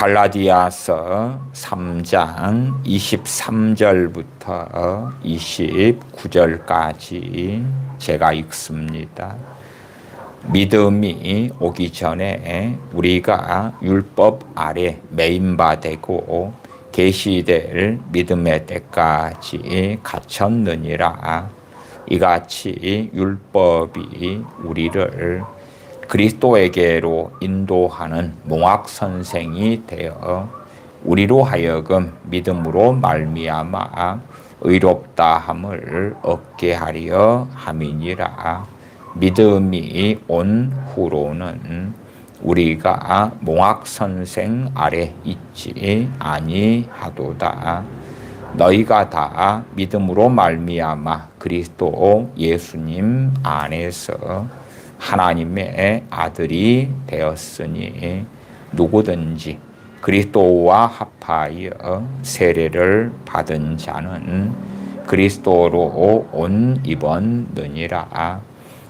갈라디아서 3장 23절부터 29절까지 제가 읽습니다. 믿음이 오기 전에 우리가 율법 아래 매인바 되고 계시될 믿음의 때까지 갇혔느니라. 이같이 율법이 우리를 그리스도에게로 인도하는 몽학선생이 되어 우리로 하여금 믿음으로 말미암아 의롭다함을 얻게 하려 함이니라. 믿음이 온 후로는 우리가 몽학선생 아래 있지 아니하도다. 너희가 다 믿음으로 말미암아 그리스도 예수님 안에서 하나님의 아들이 되었으니 누구든지 그리스도와 합하여 세례를 받은 자는 그리스도로 옷 입었느니라.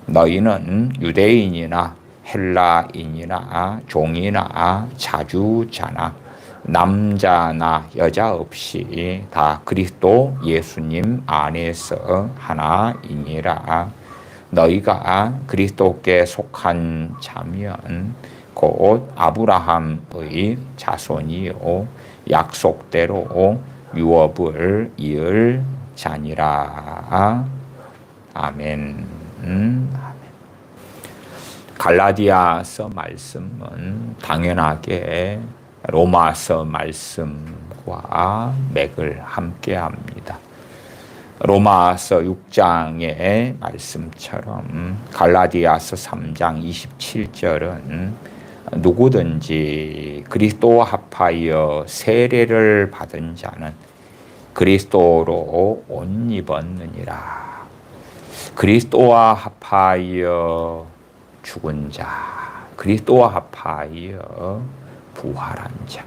너희는 유대인이나 헬라인이나 종이나 자주자나 남자나 여자 없이 다 그리스도 예수님 안에서 하나이니라. 너희가 그리스도께 속한 자면 곧 아브라함의 자손이요 약속대로 유업을 이을 자니라. 아멘. 갈라디아서 말씀은 당연하게 로마서 말씀과 맥을 함께합니다. 로마서 6장의 말씀처럼 갈라디아서 3장 27절은 누구든지 그리스도와 합하여 세례를 받은 자는 그리스도로 옷 입었느니라. 그리스도와 합하여 죽은 자, 그리스도와 합하여 부활한 자,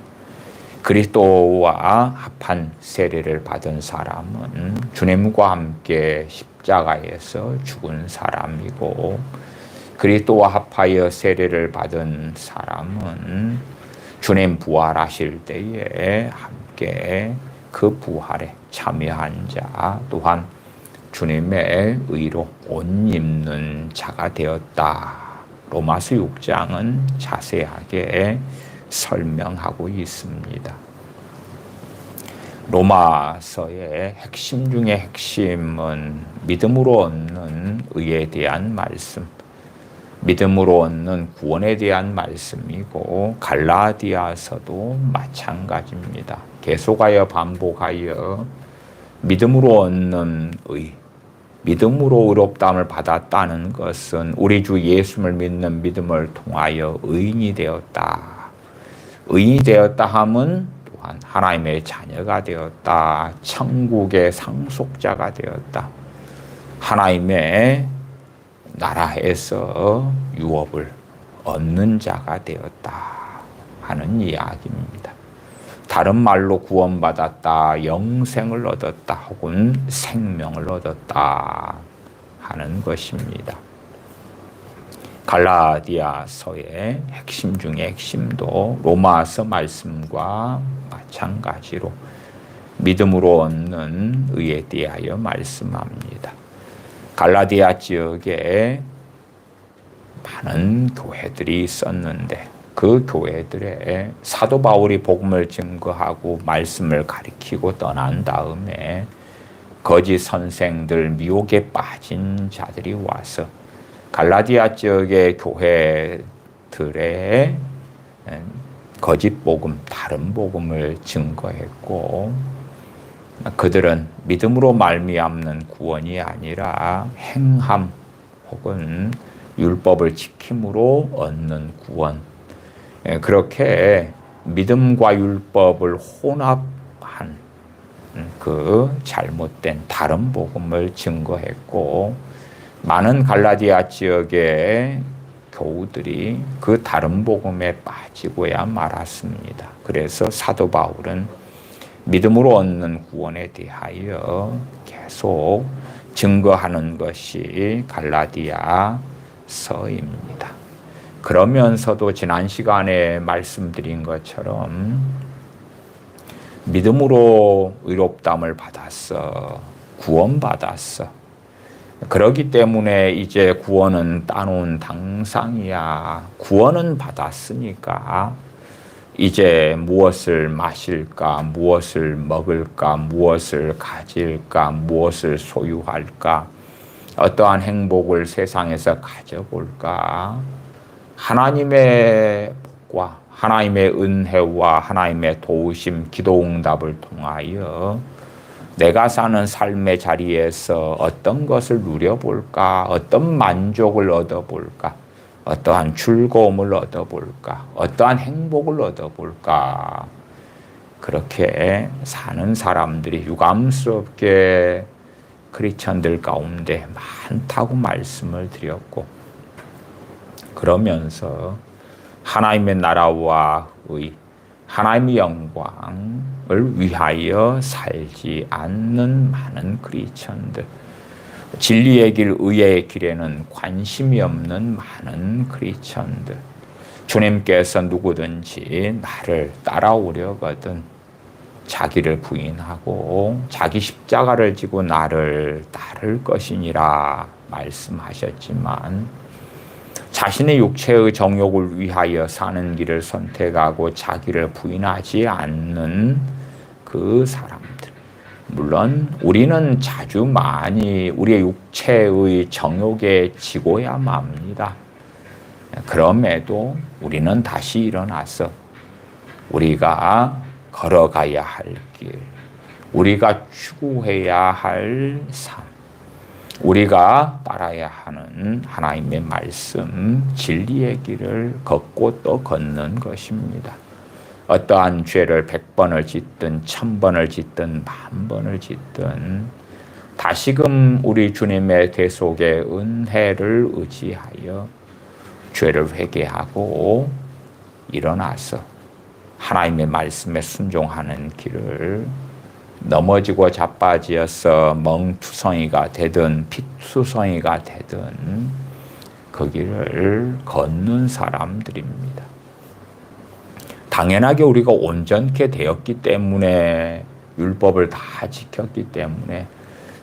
그리스도와 합한 세례를 받은 사람은 주님과 함께 십자가에서 죽은 사람이고, 그리스도와 합하여 세례를 받은 사람은 주님 부활하실 때에 함께 그 부활에 참여한 자, 또한 주님의 의로 옷 입는 자가 되었다. 로마서 6장은 자세하게 설명하고 있습니다. 로마서의 핵심 중의 핵심은 믿음으로 얻는 의에 대한 말씀, 믿음으로 얻는 구원에 대한 말씀이고, 갈라디아서도 마찬가지입니다. 계속하여 반복하여 믿음으로 얻는 의, 믿음으로 의롭다함을 받았다는 것은 우리 주 예수를 믿는 믿음을 통하여 의인이 되었다. 의인이 되었다 함은 또한 하나님의 자녀가 되었다. 천국의 상속자가 되었다. 하나님의 나라에서 유업을 얻는 자가 되었다 하는 이야기입니다. 다른 말로 구원받았다, 영생을 얻었다, 혹은 생명을 얻었다 하는 것입니다. 갈라디아서의 핵심 중의 핵심도 로마서 말씀과 마찬가지로 믿음으로 얻는 의에 대하여 말씀합니다. 갈라디아 지역에 많은 교회들이 있었는데 그 교회들의 사도 바울이 복음을 증거하고 말씀을 가리키고 떠난 다음에 거짓 선생들, 미혹에 빠진 자들이 와서 갈라디아 지역의 교회들의 거짓 복음, 다른 복음을 증거했고, 그들은 믿음으로 말미암는 구원이 아니라 행함 혹은 율법을 지킴으로 얻는 구원, 그렇게 믿음과 율법을 혼합한 그 잘못된 다른 복음을 증거했고, 많은 갈라디아 지역의 교우들이 그 다른 복음에 빠지고야 말았습니다. 그래서 사도 바울은 믿음으로 얻는 구원에 대하여 계속 증거하는 것이 갈라디아서입니다. 그러면서도 지난 시간에 말씀드린 것처럼 믿음으로 의롭다함을 받았어. 구원받았어. 그렇기 때문에 이제 구원은 따놓은 당상이야. 구원은 받았으니까 이제 무엇을 마실까, 무엇을 먹을까, 무엇을 가질까, 무엇을 소유할까, 어떠한 행복을 세상에서 가져볼까. 하나님의 복과 하나님의 은혜와 하나님의 도우심, 기도응답을 통하여 내가 사는 삶의 자리에서 어떤 것을 누려볼까, 어떤 만족을 얻어볼까, 어떠한 즐거움을 얻어볼까, 어떠한 행복을 얻어볼까. 그렇게 사는 사람들이 유감스럽게 크리스천들 가운데 많다고 말씀을 드렸고, 그러면서 하나님의 나라와 의, 하나님의 영광을 위하여 살지 않는 많은 크리스천들, 진리의 길, 의의 길에는 관심이 없는 많은 크리스천들, 주님께서 누구든지 나를 따라오려거든 자기를 부인하고 자기 십자가를 지고 나를 따를 것이니라 말씀하셨지만, 자신의 육체의 정욕을 위하여 사는 길을 선택하고 자기를 부인하지 않는 그 사람들, 물론 우리는 자주 많이 우리의 육체의 정욕에 지고야 맙니다. 그럼에도 우리는 다시 일어나서 우리가 걸어가야 할 길, 우리가 추구해야 할 삶, 우리가 따라야 하는 하나님의 말씀, 진리의 길을 걷고 또 걷는 것입니다. 어떠한 죄를 100번을 짓든 1000번을 짓든 10,000번을 짓든 다시금 우리 주님의 대속의 은혜를 의지하여 죄를 회개하고 일어나서 하나님의 말씀에 순종하는 길을, 넘어지고 자빠지어서 멍투성이가 되든 피투성이가 되든 그 길을 걷는 사람들입니다. 당연하게 우리가 온전케 되었기 때문에, 율법을 다 지켰기 때문에,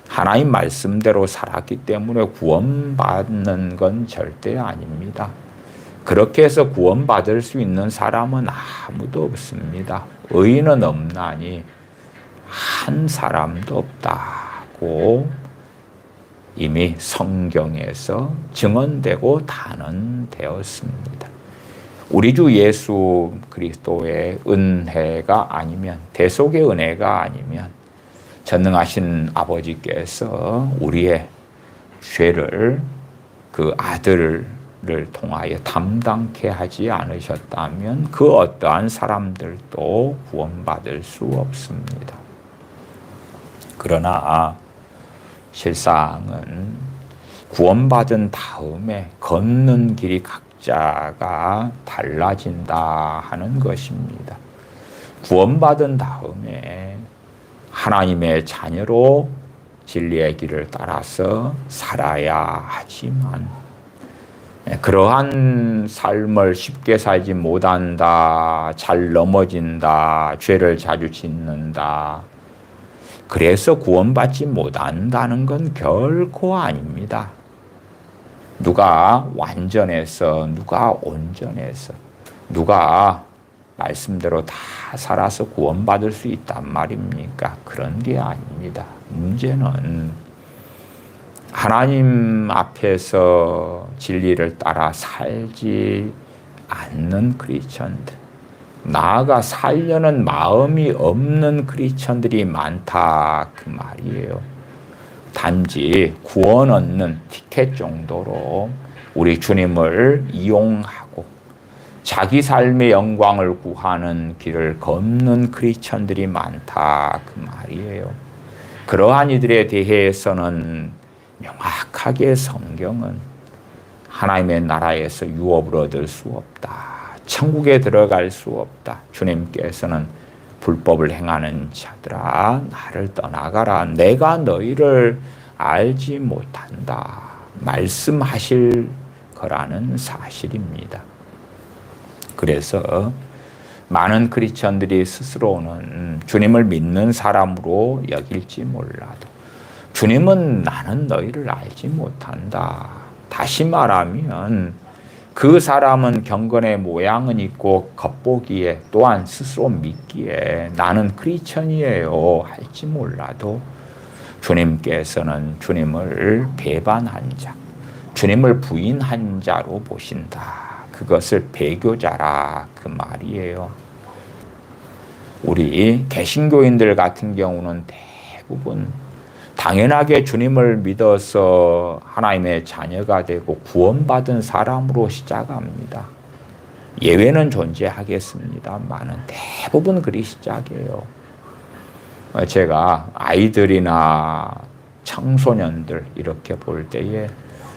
하나님 말씀대로 살았기 때문에 구원받는 건 절대 아닙니다. 그렇게 해서 구원받을 수 있는 사람은 아무도 없습니다. 의인은 없나니 한 사람도 없다고 이미 성경에서 증언되고 단언되었습니다. 우리 주 예수 그리스도의 은혜가 아니면, 대속의 은혜가 아니면 전능하신 아버지께서 우리의 죄를 그 아들을 통하여 담당케 하지 않으셨다면 그 어떠한 사람들도 구원받을 수 없습니다. 그러나 실상은 구원받은 다음에 걷는 길이 각자가 달라진다 하는 것입니다. 구원받은 다음에 하나님의 자녀로 진리의 길을 따라서 살아야 하지만, 그러한 삶을 쉽게 살지 못한다, 잘 넘어진다, 죄를 자주 짓는다, 그래서 구원받지 못한다는 건 결코 아닙니다. 누가 완전해서, 누가 온전해서, 누가 말씀대로 다 살아서 구원받을 수 있단 말입니까? 그런 게 아닙니다. 문제는 하나님 앞에서 진리를 따라 살지 않는 크리스천들, 나아가 살려는 마음이 없는 크리스천들이 많다 그 말이에요. 단지 구원 얻는 티켓 정도로 우리 주님을 이용하고 자기 삶의 영광을 구하는 길을 걷는 크리스천들이 많다 그 말이에요. 그러한 이들에 대해서는 명확하게 성경은 하나님의 나라에서 유업을 얻을 수 없다, 천국에 들어갈 수 없다, 주님께서는 불법을 행하는 자들아 나를 떠나가라, 내가 너희를 알지 못한다 말씀하실 거라는 사실입니다. 그래서 많은 크리스천들이 스스로는 주님을 믿는 사람으로 여길지 몰라도 주님은 나는 너희를 알지 못한다. 다시 말하면 그 사람은 경건의 모양은 있고 겉보기에 또한 스스로 믿기에 나는 크리스천이에요 할지 몰라도 주님께서는 주님을 배반한 자, 주님을 부인한 자로 보신다. 그것을 배교자라 그 말이에요. 우리 개신교인들 같은 경우는 대부분 당연하게 주님을 믿어서 하나님의 자녀가 되고 구원받은 사람으로 시작합니다. 예외는 존재하겠습니다만은 대부분 그리 시작해요. 제가 아이들이나 청소년들 이렇게 볼 때에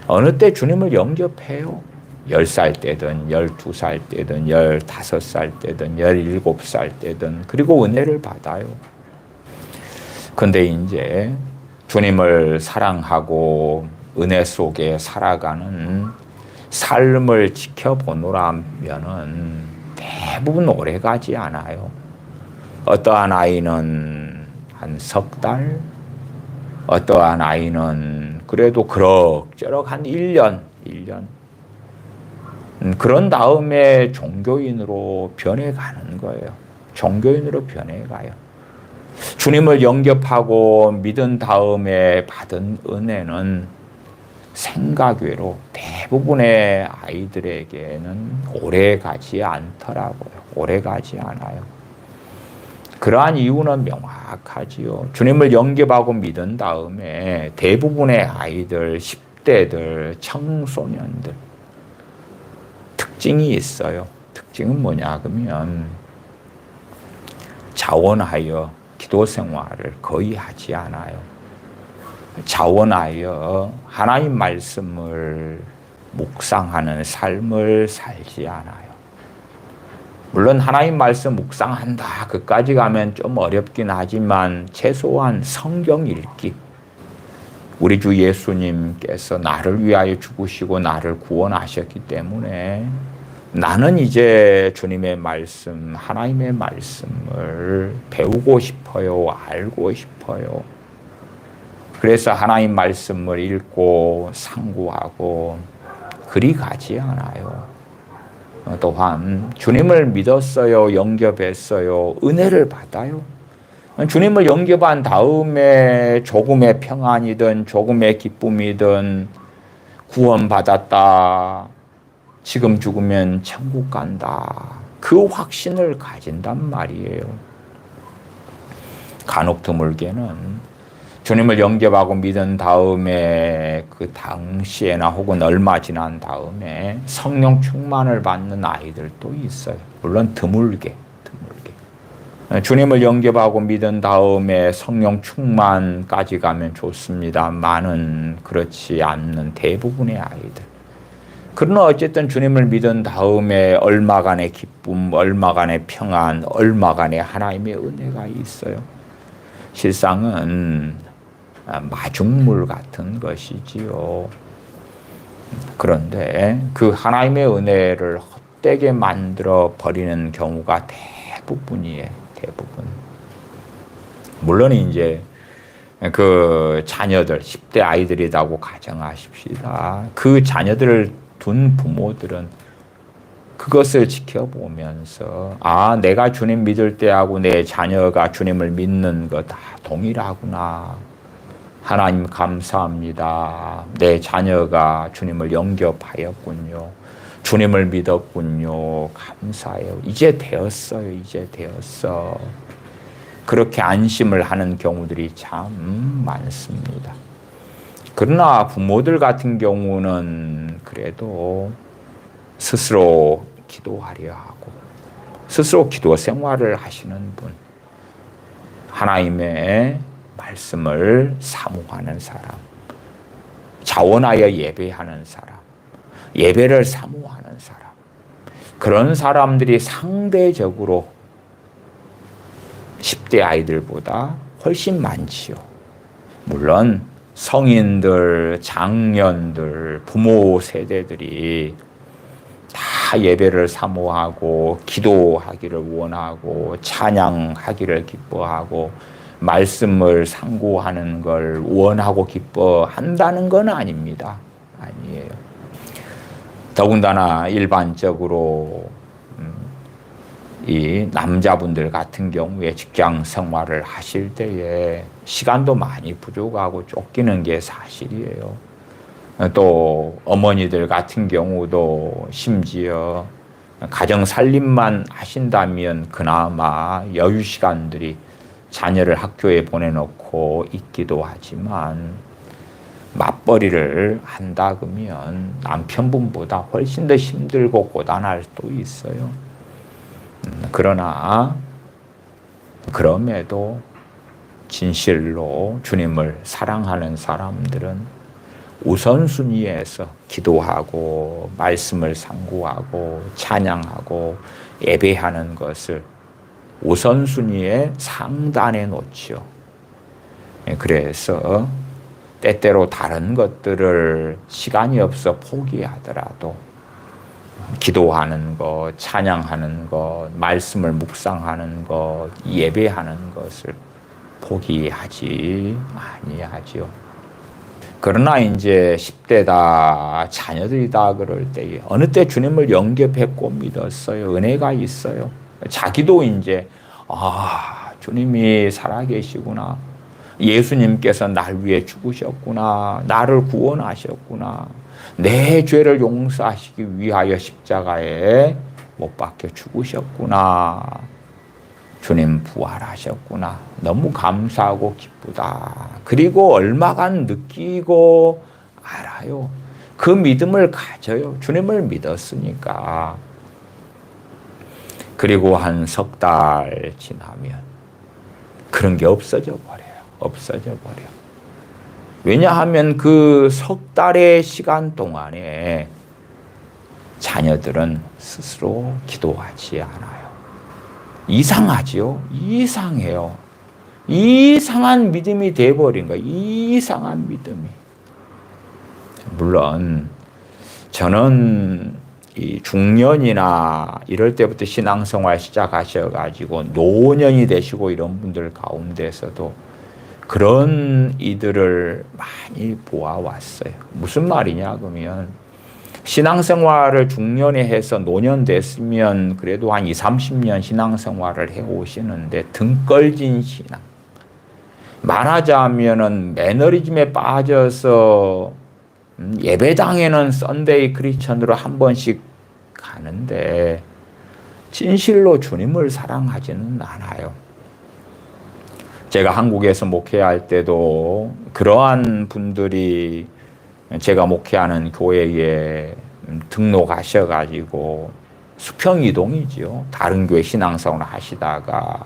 어느 때 주님을 영접해요. 10살 때든 12살 때든 15살 때든 17살 때든 그리고 은혜를 받아요. 근데 이제 주님을 사랑하고 은혜 속에 살아가는 삶을 지켜보노라면은 대부분 오래가지 않아요. 어떠한 아이는 한 석 달, 어떠한 아이는 그래도 그럭저럭 한 1년. 그런 다음에 종교인으로 변해가는 거예요. 종교인으로 변해가요. 주님을 영접하고 믿은 다음에 받은 은혜는 생각외로 대부분의 아이들에게는 오래가지 않더라고요. 오래가지 않아요. 그러한 이유는 명확하지요. 주님을 영접하고 믿은 다음에 대부분의 아이들, 10대들, 청소년들 특징이 있어요. 특징은 뭐냐 그러면 자원하여 기도 생활을 거의 하지 않아요. 자원하여 하나님 말씀을 묵상하는 삶을 살지 않아요. 물론 하나님 말씀 묵상한다 그까지 가면 좀 어렵긴 하지만 최소한 성경 읽기, 우리 주 예수님께서 나를 위하여 죽으시고 나를 구원하셨기 때문에 나는 이제 주님의 말씀, 하나님의 말씀을 배우고 싶어요. 알고 싶어요. 그래서 하나님 말씀을 읽고 상고하고 그리 가지 않아요. 또한 주님을 믿었어요. 영접했어요. 은혜를 받아요. 주님을 영접한 다음에 조금의 평안이든 조금의 기쁨이든 구원받았다. 지금 죽으면 천국 간다. 그 확신을 가진단 말이에요. 간혹 드물게는 주님을 영접하고 믿은 다음에 그 당시에나 혹은 얼마 지난 다음에 성령 충만을 받는 아이들도 있어요. 물론 드물게. 주님을 영접하고 믿은 다음에 성령 충만까지 가면 좋습니다만은 그렇지 않는 대부분의 아이들. 그러나 어쨌든 주님을 믿은 다음에 얼마간의 기쁨, 얼마간의 평안, 얼마간의 하나님의 은혜가 있어요. 실상은 마중물 같은 것이지요. 그런데 그 하나님의 은혜를 헛되게 만들어 버리는 경우가 대부분이에요. 대부분. 물론 이제 그 자녀들, 10대 아이들이라고 가정하십시다. 그 자녀들을 둔 부모들은 그것을 지켜보면서 내가 주님 믿을 때하고 내 자녀가 주님을 믿는 거 다 동일하구나. 하나님 감사합니다. 내 자녀가 주님을 영접하였군요. 주님을 믿었군요. 감사해요. 이제 되었어요. 이제 되었어. 그렇게 안심을 하는 경우들이 참 많습니다. 그러나 부모들 같은 경우는 그래도 스스로 기도하려 하고 스스로 기도 생활을 하시는 분, 하나님의 말씀을 사모하는 사람, 자원하여 예배하는 사람, 예배를 사모하는 사람, 그런 사람들이 상대적으로 10대 아이들보다 훨씬 많지요. 물론 성인들, 장년들, 부모 세대들이 다 예배를 사모하고 기도하기를 원하고 찬양하기를 기뻐하고 말씀을 상고하는 걸 원하고 기뻐한다는 건 아닙니다. 아니에요. 더군다나 일반적으로 이 남자분들 같은 경우에 직장 생활을 하실 때에 시간도 많이 부족하고 쫓기는 게 사실이에요. 또 어머니들 같은 경우도 심지어 가정 살림만 하신다면 그나마 여유 시간들이 자녀를 학교에 보내놓고 있기도 하지만 맞벌이를 한다 그러면 남편분보다 훨씬 더 힘들고 고단할 수도 있어요. 그러나 그럼에도 진실로 주님을 사랑하는 사람들은 우선순위에서 기도하고 말씀을 상고하고 찬양하고 예배하는 것을 우선순위에 상단에 놓지요. 그래서 때때로 다른 것들을 시간이 없어 포기하더라도 기도하는 것, 찬양하는 것, 말씀을 묵상하는 것, 예배하는 것을 포기하지 아니하지요. 그러나 이제 10대다, 자녀들이다 그럴 때에 어느 때 주님을 영접했고 믿었어요. 은혜가 있어요. 자기도 이제 주님이 살아계시구나. 예수님께서 날 위해 죽으셨구나. 나를 구원하셨구나. 내 죄를 용서하시기 위하여 십자가에 못 박혀 죽으셨구나. 주님 부활하셨구나. 너무 감사하고 기쁘다. 그리고 얼마간 느끼고 알아요. 그 믿음을 가져요. 주님을 믿었으니까. 그리고 한 석 달 지나면 그런 게 없어져 버려요. 없어져 버려. 왜냐하면 그 석 달의 시간 동안에 자녀들은 스스로 기도하지 않아요. 이상하지요? 이상해요. 이상한 믿음이 돼버린 거예요. 이상한 믿음이. 물론 저는 이 중년이나 이럴 때부터 신앙생활 시작하셔가지고 노년이 되시고 이런 분들 가운데서도 그런 이들을 많이 보아왔어요. 무슨 말이냐 그러면 신앙생활을 중년에 해서 노년 됐으면 그래도 한 20, 30년 신앙생활을 해오시는데 등걸진 신앙. 말하자면은 매너리즘에 빠져서 예배당에는 썬데이 크리스천으로 한 번씩 가는데 진실로 주님을 사랑하지는 않아요. 제가 한국에서 목회할 때도 그러한 분들이 제가 목회하는 교회에 등록하셔가지고 수평 이동이지요. 다른 교회 신앙생활을 하시다가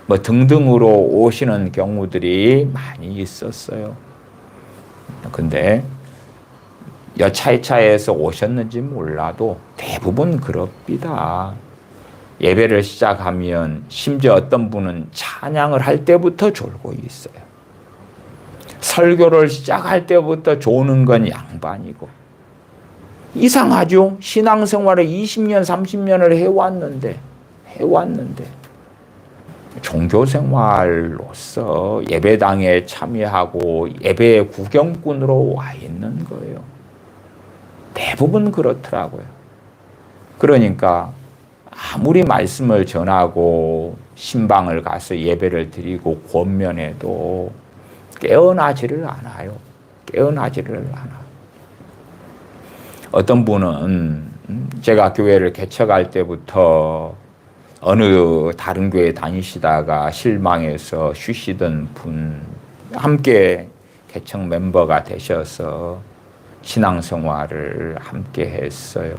뭐 등등으로 오시는 경우들이 많이 있었어요. 근데 여차여차해서 오셨는지 몰라도 대부분 그럽니다. 예배를 시작하면 심지어 어떤 분은 찬양을 할 때부터 졸고 있어요. 설교를 시작할 때부터 조는 건 양반이고. 이상하죠? 신앙생활을 20년, 30년을 해왔는데 종교생활로서 예배당에 참여하고 예배의 구경꾼으로 와 있는 거예요. 대부분 그렇더라고요. 그러니까 아무리 말씀을 전하고 신방을 가서 예배를 드리고 권면해도 깨어나지를 않아요. 깨어나지를 않아. 어떤 분은 제가 교회를 개척할 때부터 어느 다른 교회 다니시다가 실망해서 쉬시던 분 함께 개척 멤버가 되셔서 신앙생활을 함께 했어요.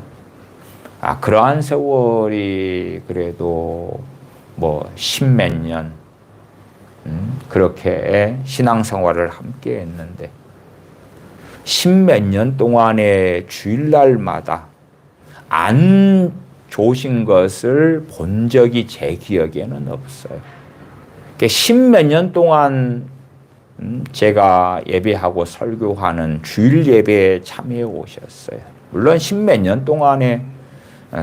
그러한 세월이 그래도 뭐 십몇 년 그렇게 신앙생활을 함께 했는데 십몇 년 동안의 주일날마다 안 조신 것을 본 적이 제 기억에는 없어요. 십몇 년 동안 제가 예배하고 설교하는 주일 예배에 참여해 오셨어요. 물론 십몇 년 동안에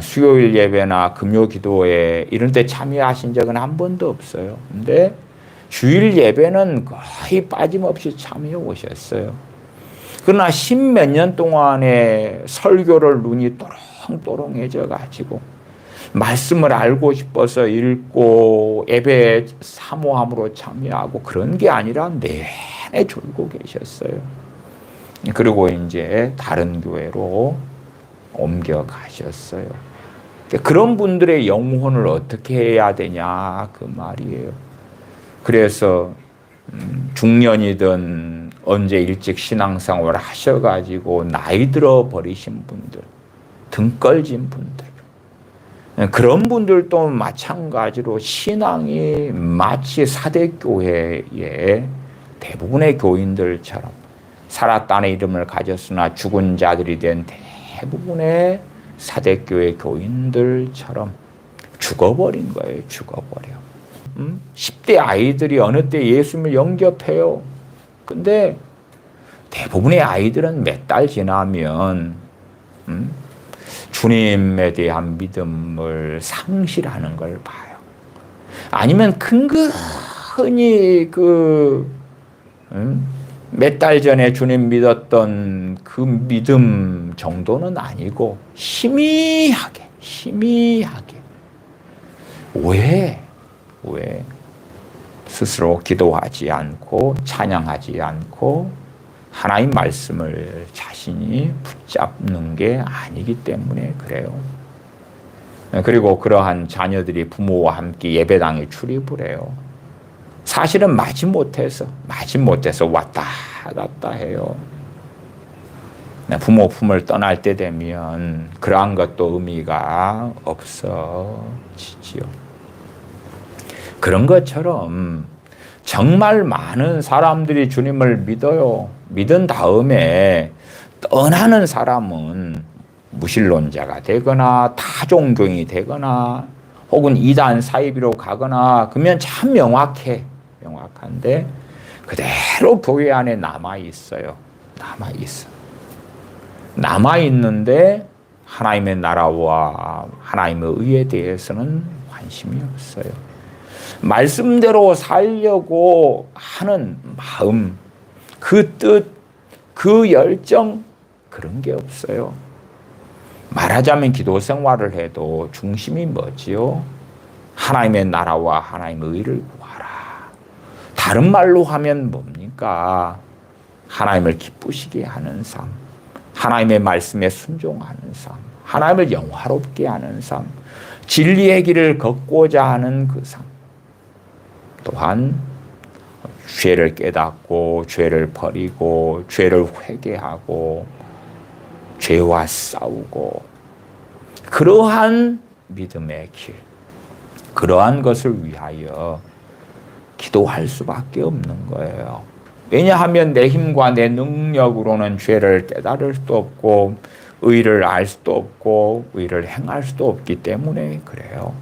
수요일 예배나 금요 기도회 이런 데 참여하신 적은 한 번도 없어요. 근데 주일 예배는 거의 빠짐없이 참여해 오셨어요. 그러나 십몇 년 동안에 설교를 눈이 또롱또롱해져 가지고 말씀을 알고 싶어서 읽고 예배에 사모함으로 참여하고 그런 게 아니라 내내 졸고 계셨어요. 그리고 이제 다른 교회로 옮겨가셨어요. 그런 분들의 영혼을 어떻게 해야 되냐 그 말이에요. 그래서 중년이든 언제 일찍 신앙생활을 하셔가지고 나이 들어 버리신 분들, 등 꺼진 분들, 그런 분들도 마찬가지로 신앙이 마치 사대교회의 대부분의 교인들처럼 살았다는 이름을 가졌으나 죽은 자들이 된 대부분의 사대교회 교인들처럼 죽어버린 거예요. 죽어버려. 10대 아이들이 어느 때 예수님을 영접해요. 근데 대부분의 아이들은 몇 달 지나면 주님에 대한 믿음을 상실하는 걸 봐요. 아니면 근근히 몇 달 전에 주님 믿었던 그 믿음 정도는 아니고 희미하게 왜 스스로 기도하지 않고 찬양하지 않고 하나님 말씀을 자신이 붙잡는 게 아니기 때문에 그래요. 그리고 그러한 자녀들이 부모와 함께 예배당에 출입을 해요. 사실은 마지못해서 왔다 갔다 해요. 부모 품을 떠날 때 되면 그러한 것도 의미가 없어지지요. 그런 것처럼 정말 많은 사람들이 주님을 믿어요. 믿은 다음에 떠나는 사람은 무신론자가 되거나 타종교인이 되거나 혹은 이단 사이비로 가거나 그러면 참 명확한데 그대로 교회 안에 남아있어요. 남아있는데 하나님의 나라와 하나님의 의에 대해서는 관심이 없어요. 말씀대로 살려고 하는 마음, 그 뜻, 그 열정 그런 게 없어요. 말하자면 기도 생활을 해도 중심이 뭐지요? 하나님의 나라와 하나님의 의를 구하라. 다른 말로 하면 뭡니까? 하나님을 기쁘시게 하는 삶, 하나님의 말씀에 순종하는 삶, 하나님을 영화롭게 하는 삶, 진리의 길을 걷고자 하는 그 삶. 또한 죄를 깨닫고 죄를 버리고 죄를 회개하고 죄와 싸우고 그러한 믿음의 길, 그러한 것을 위하여 기도할 수밖에 없는 거예요. 왜냐하면 내 힘과 내 능력으로는 죄를 깨달을 수도 없고 의를 알 수도 없고 의를 행할 수도 없기 때문에 그래요.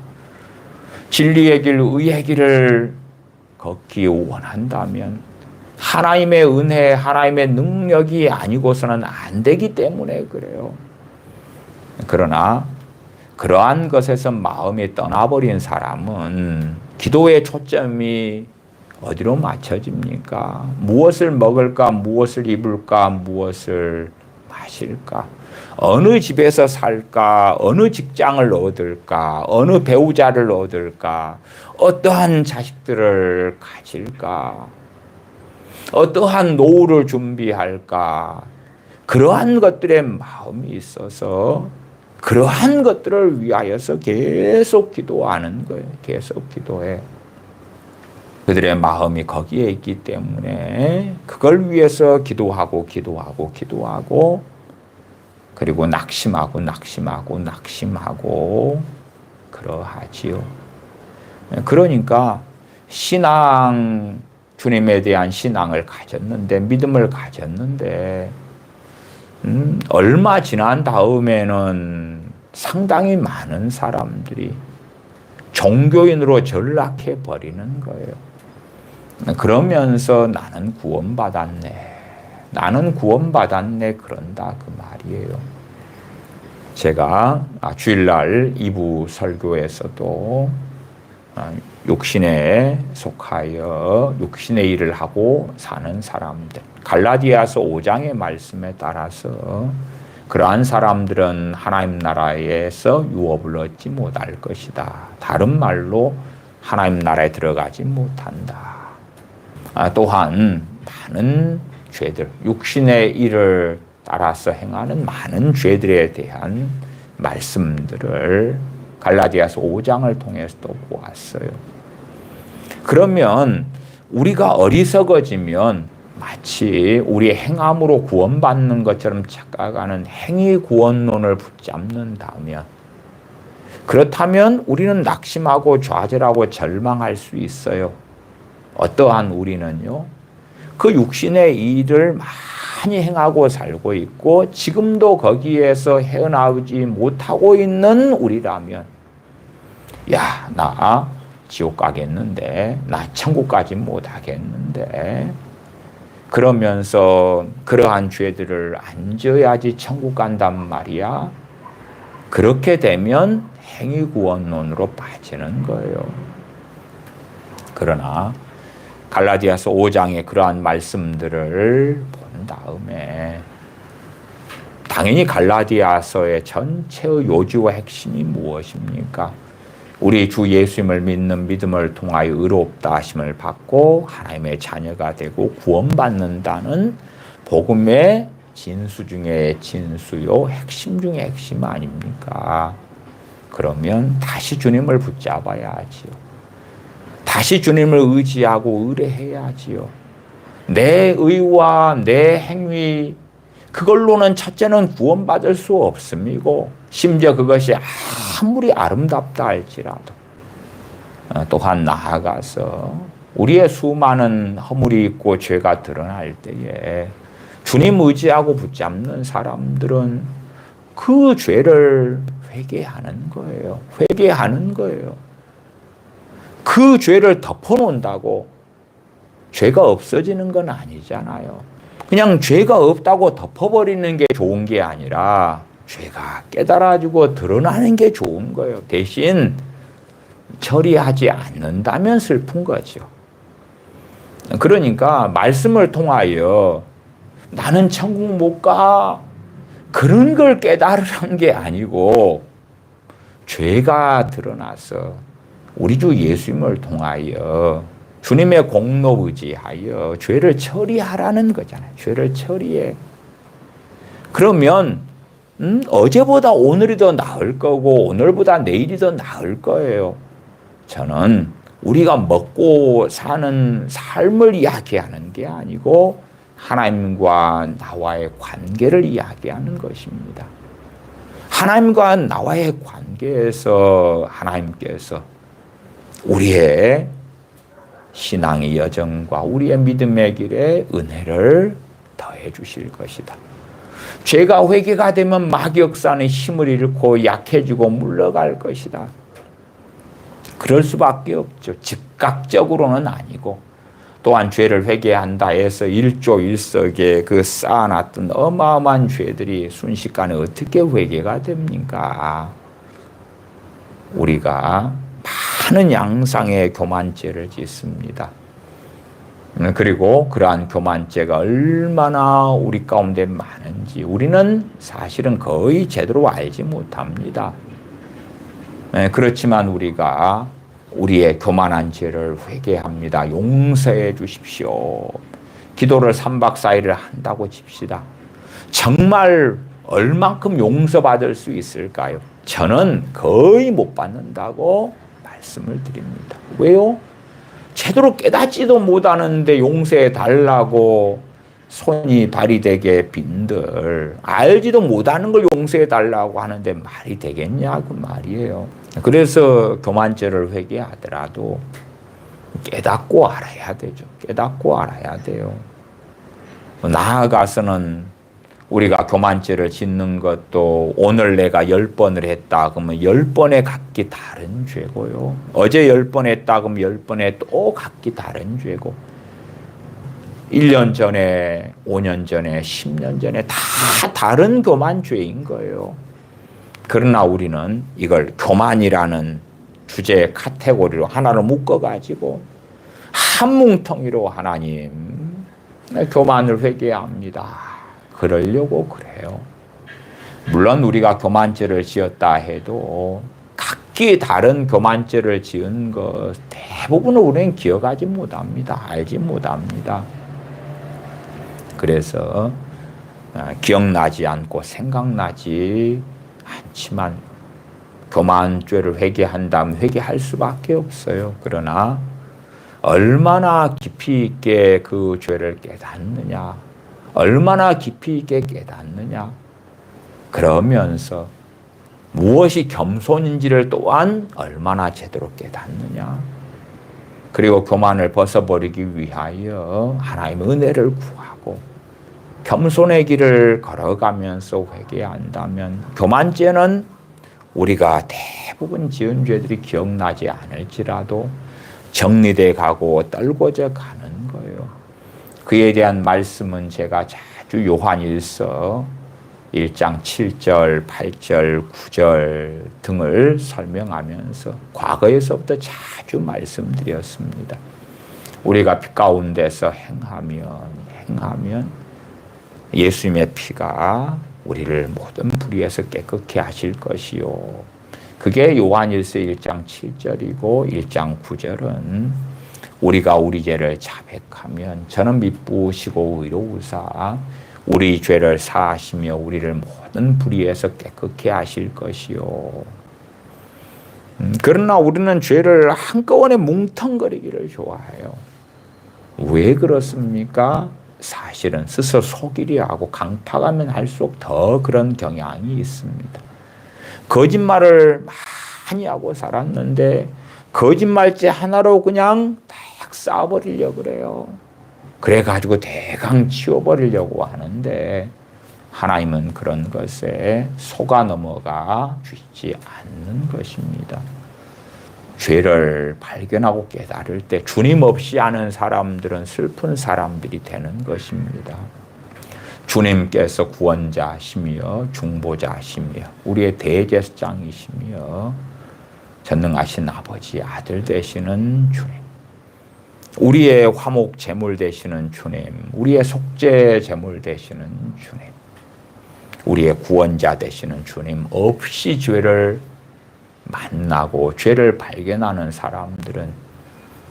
진리의 길, 의의 길을 걷기 원한다면 하나님의 은혜, 하나님의 능력이 아니고서는 안 되기 때문에 그래요. 그러나 그러한 것에서 마음이 떠나버린 사람은 기도의 초점이 어디로 맞춰집니까? 무엇을 먹을까? 무엇을 입을까? 무엇을 마실까? 어느 집에서 살까? 어느 직장을 얻을까? 어느 배우자를 얻을까? 어떠한 자식들을 가질까? 어떠한 노후를 준비할까? 그러한 것들에 마음이 있어서 그러한 것들을 위하여서 계속 기도하는 거예요. 계속 기도해. 그들의 마음이 거기에 있기 때문에 그걸 위해서 기도하고 그리고 낙심하고 그러하지요. 그러니까 주님에 대한 신앙을 가졌는데, 믿음을 가졌는데 얼마 지난 다음에는 상당히 많은 사람들이 종교인으로 전락해 버리는 거예요. 그러면서 나는 구원받았네. 나는 구원받았네. 그런다. 그 말이에요. 제가 주일날 2부 설교에서도 육신에 속하여 육신의 일을 하고 사는 사람들, 갈라디아서 5장의 말씀에 따라서 그러한 사람들은 하나님 나라에서 유업을 얻지 못할 것이다. 다른 말로 하나님 나라에 들어가지 못한다. 또한 많은 죄들, 육신의 일을 따라서 행하는 많은 죄들에 대한 말씀들을 갈라디아서 5장을 통해서도 보았어요. 그러면 우리가 어리석어지면 마치 우리의 행함으로 구원받는 것처럼 착각하는 행위 구원론을 붙잡는다면, 그렇다면 우리는 낙심하고 좌절하고 절망할 수 있어요. 어떠한 우리는요, 그 육신의 일을 많이 행하고 살고 있고 지금도 거기에서 헤어나오지 못하고 있는 우리라면, 야, 나 지옥 가겠는데, 나 천국 가지 못하겠는데, 그러면서 그러한 죄들을 안 져야지 천국 간단 말이야. 그렇게 되면 행위구원론으로 빠지는 거예요. 그러나 갈라디아서 5장의 그러한 말씀들을 본 다음에 당연히 갈라디아서의 전체의 요지와 핵심이 무엇입니까? 우리 주 예수님을 믿는 믿음을 통하여 의롭다 하심을 받고 하나님의 자녀가 되고 구원받는다는 복음의 진수 중에 진수요, 핵심 중에 핵심 아닙니까? 그러면 다시 주님을 붙잡아야지요. 다시 주님을 의지하고 의뢰해야지요. 내 의와 내 행위, 그걸로는 첫째는 구원받을 수 없음이고, 심지어 그것이 아무리 아름답다 할지라도 또한 나아가서 우리의 수많은 허물이 있고 죄가 드러날 때에 주님 의지하고 붙잡는 사람들은 그 죄를 회개하는 거예요. 회개하는 거예요. 그 죄를 덮어놓는다고 죄가 없어지는 건 아니잖아요. 그냥 죄가 없다고 덮어버리는 게 좋은 게 아니라 죄가 깨달아지고 드러나는 게 좋은 거예요. 대신 처리하지 않는다면 슬픈 거죠. 그러니까 말씀을 통하여 나는 천국 못 가, 그런 걸 깨달으라는 게 아니고 죄가 드러나서 우리 주 예수님을 통하여 주님의 공로 의지하여 죄를 처리하라는 거잖아요. 죄를 처리해. 그러면 어제보다 오늘이 더 나을 거고 오늘보다 내일이 더 나을 거예요. 저는 우리가 먹고 사는 삶을 이야기하는 게 아니고 하나님과 나와의 관계를 이야기하는 것입니다. 하나님과 나와의 관계에서 하나님께서 우리의 신앙의 여정과 우리의 믿음의 길에 은혜를 더해 주실 것이다. 죄가 회개가 되면 마귀역사는 힘을 잃고 약해지고 물러갈 것이다. 그럴 수밖에 없죠. 즉각적으로는 아니고, 또한 죄를 회개한다 해서 일조일석에 그 쌓아놨던 어마어마한 죄들이 순식간에 어떻게 회개가 됩니까? 우리가 많은 양상의 교만죄를 짓습니다. 그리고 그러한 교만죄가 얼마나 우리 가운데 많은지 우리는 사실은 거의 제대로 알지 못합니다. 그렇지만 우리가 우리의 교만한 죄를 회개합니다. 용서해 주십시오. 기도를 3박 4일을 한다고 칩시다. 정말 얼만큼 용서받을 수 있을까요? 저는 거의 못 받는다고 말씀을 드립니다. 왜요? 제대로 깨닫지도 못하는데 용서해 달라고 손이 발이 되게 빈들, 알지도 못하는 걸 용서해 달라고 하는데 말이 되겠냐 그 말이에요. 그래서 교만죄를 회개하더라도 깨닫고 알아야 되죠. 깨닫고 알아야 돼요. 나아가서는 우리가 교만죄를 짓는 것도 오늘 내가 10번을 했다 그러면 10번에 각기 다른 죄고요. 어제 10번 했다 그러면 10번에 또 각기 다른 죄고, 1년 전에, 5년 전에, 10년 전에 다 다른 교만죄인 거예요. 그러나 우리는 이걸 교만이라는 주제 카테고리로 하나로 묶어가지고 한 뭉텅이로 하나님, 교만을 회개합니다. 그러려고 그래요. 물론 우리가 교만죄를 지었다 해도 각기 다른 교만죄를 지은 것 대부분은 우리는 기억하지 못합니다. 알지 못합니다. 그래서 기억나지 않고 생각나지 않지만 교만죄를 회개한다면 회개할 수밖에 없어요. 그러나 얼마나 깊이 있게 그 죄를 깨닫느냐, 얼마나 깊이 있게 깨닫느냐, 그러면서 무엇이 겸손인지를 또한 얼마나 제대로 깨닫느냐, 그리고 교만을 벗어버리기 위하여 하나님의 은혜를 구하고 겸손의 길을 걸어가면서 회개한다면 교만죄는 우리가 대부분 지은 죄들이 기억나지 않을지라도 정리돼 가고 떨궈져 가는 거예요. 그에 대한 말씀은 제가 자주 요한일서 1장 7절, 8절, 9절 등을 설명하면서 과거에서부터 자주 말씀드렸습니다. 우리가 피 가운데서 행하면 예수님의 피가 우리를 모든 불의에서 깨끗게 하실 것이요. 그게 요한일서 1장 7절이고 1장 9절은 우리가 우리 죄를 자백하면 저는 미쁘시고 의로우사 우리 죄를 사하시며 우리를 모든 불의에서 깨끗게 하실 것이요. 그러나 우리는 죄를 한꺼번에 뭉텅거리기를 좋아해요. 왜 그렇습니까? 사실은 스스로 속이려 하고 강팍하면 할수록 더 그런 경향이 있습니다. 거짓말을 많이 하고 살았는데 거짓말죄 하나로 그냥 딱 쌓아버리려고 그래요. 그래가지고 대강 치워버리려고 하는데 하나님은 그런 것에 속아 넘어가 주시지 않는 것입니다. 죄를 발견하고 깨달을 때 주님 없이 하는 사람들은 슬픈 사람들이 되는 것입니다. 주님께서 구원자시며 중보자시며 우리의 대제사장이시며 전능하신 아버지 아들 되시는 주님, 우리의 화목 제물 되시는 주님, 우리의 속죄 제물 되시는 주님, 우리의 구원자 되시는 주님 없이 죄를 만나고 죄를 발견하는 사람들은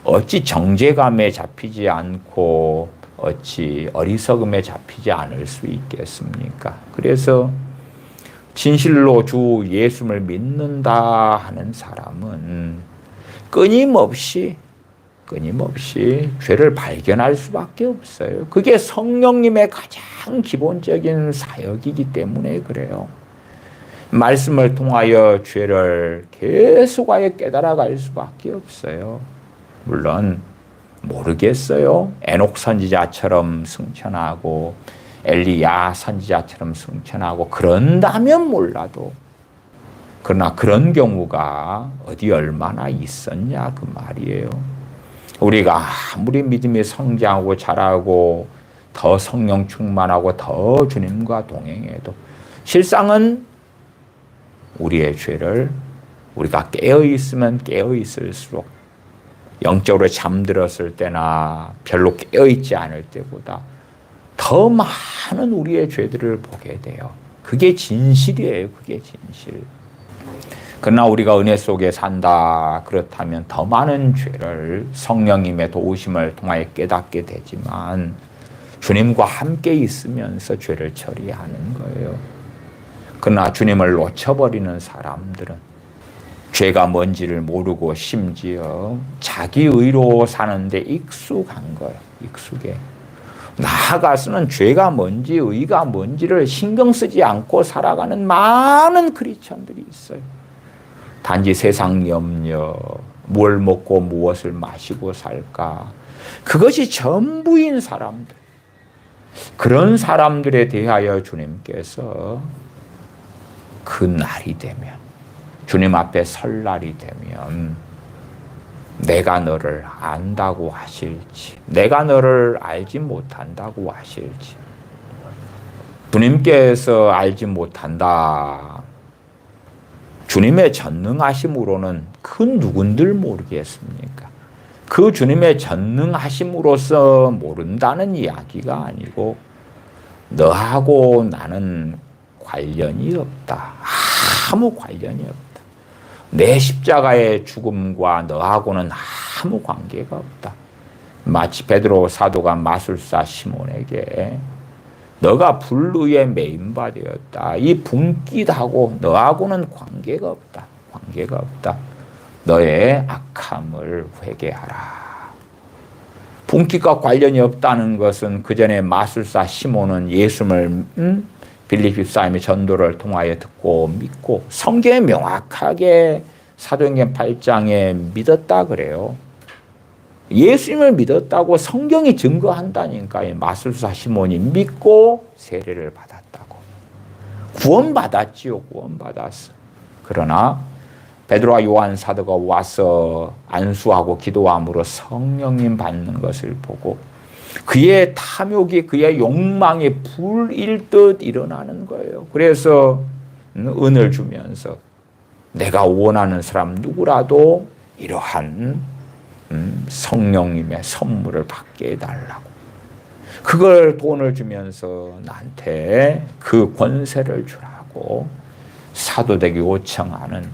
어찌 정죄감에 잡히지 않고 어찌 어리석음에 잡히지 않을 수 있겠습니까? 그래서 진실로 주 예수를 믿는다 하는 사람은 끊임없이 죄를 발견할 수밖에 없어요. 그게 성령님의 가장 기본적인 사역이기 때문에 그래요. 말씀을 통하여 죄를 계속하여 깨달아갈 수밖에 없어요. 물론 모르겠어요. 에녹 선지자처럼 승천하고 엘리야 선지자처럼 승천하고 그런다면 몰라도, 그러나 그런 경우가 어디 얼마나 있었냐 그 말이에요. 우리가 아무리 믿음이 성장하고 자라고 더 성령 충만하고 더 주님과 동행해도 실상은 우리의 죄를 우리가 깨어있으면 깨어있을수록 영적으로 잠들었을 때나 별로 깨어있지 않을 때보다 더 많은 우리의 죄들을 보게 돼요. 그게 진실이에요. 그게 진실. 그러나 우리가 은혜 속에 산다 그렇다면 더 많은 죄를 성령님의 도우심을 통하여 깨닫게 되지만 주님과 함께 있으면서 죄를 처리하는 거예요. 그러나 주님을 놓쳐버리는 사람들은 죄가 뭔지를 모르고 심지어 자기 의로 사는데 익숙한 거예요. 익숙해. 나아가서는 죄가 뭔지 의가 뭔지를 신경 쓰지 않고 살아가는 많은 크리스천들이 있어요. 단지 세상 염려, 뭘 먹고 무엇을 마시고 살까, 그것이 전부인 사람들. 그런 사람들에 대하여 주님께서 그 날이 되면, 주님 앞에 설 날이 되면 내가 너를 안다고 하실지, 내가 너를 알지 못한다고 하실지. 주님께서 알지 못한다. 주님의 전능하심으로는 그 누군들 모르겠습니까? 그 주님의 전능하심으로서 모른다는 이야기가 아니고 너하고 나는 관련이 없다. 아무 관련이 없다. 내 십자가의 죽음과 너하고는 아무 관계가 없다. 마치 베드로 사도가 마술사 시몬에게 너가 불의에 매인바 되었다. 이 분깃하고 너하고는 관계가 없다. 관계가 없다. 너의 악함을 회개하라. 분깃과 관련이 없다는 것은 그 전에 마술사 시몬은 예수님을 빌립 집사님의 전도를 통하여 듣고 믿고 성경에 명확하게 사도행전 8장에 믿었다 그래요. 예수님을 믿었다고 성경이 증거한다니까요. 마술사 시몬이 믿고 세례를 받았다고. 구원받았지요. 구원받았어. 그러나 베드로와 요한 사도가 와서 안수하고 기도함으로 성령님 받는 것을 보고 그의 탐욕이 그의 욕망이 불일 듯 일어나는 거예요. 그래서 은을 주면서 내가 원하는 사람 누구라도 이러한 성령님의 선물을 받게 해달라고. 그걸 돈을 주면서 나한테 그 권세를 주라고 사도되기 요청하는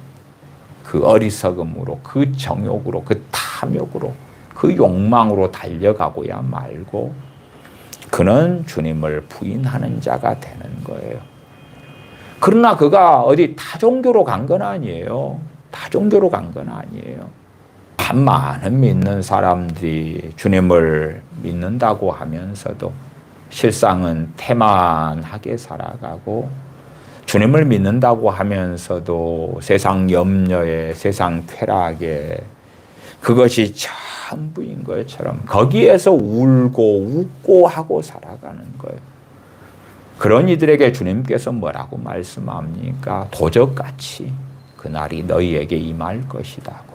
그 어리석음으로, 그 정욕으로, 그 탐욕으로, 그 욕망으로 달려가고야 말고 그는 주님을 부인하는 자가 되는 거예요. 그러나 그가 어디 타종교로 간 건 아니에요. 타종교로 간 건 아니에요. 많은 믿는 사람들이 주님을 믿는다고 하면서도 실상은 태만하게 살아가고 주님을 믿는다고 하면서도 세상 염려에 세상 쾌락에 그것이 전부인 것처럼 거기에서 울고 웃고 하고 살아가는 거예요. 그런 이들에게 주님께서 뭐라고 말씀합니까? 도적같이 그날이 너희에게 임할 것이다고.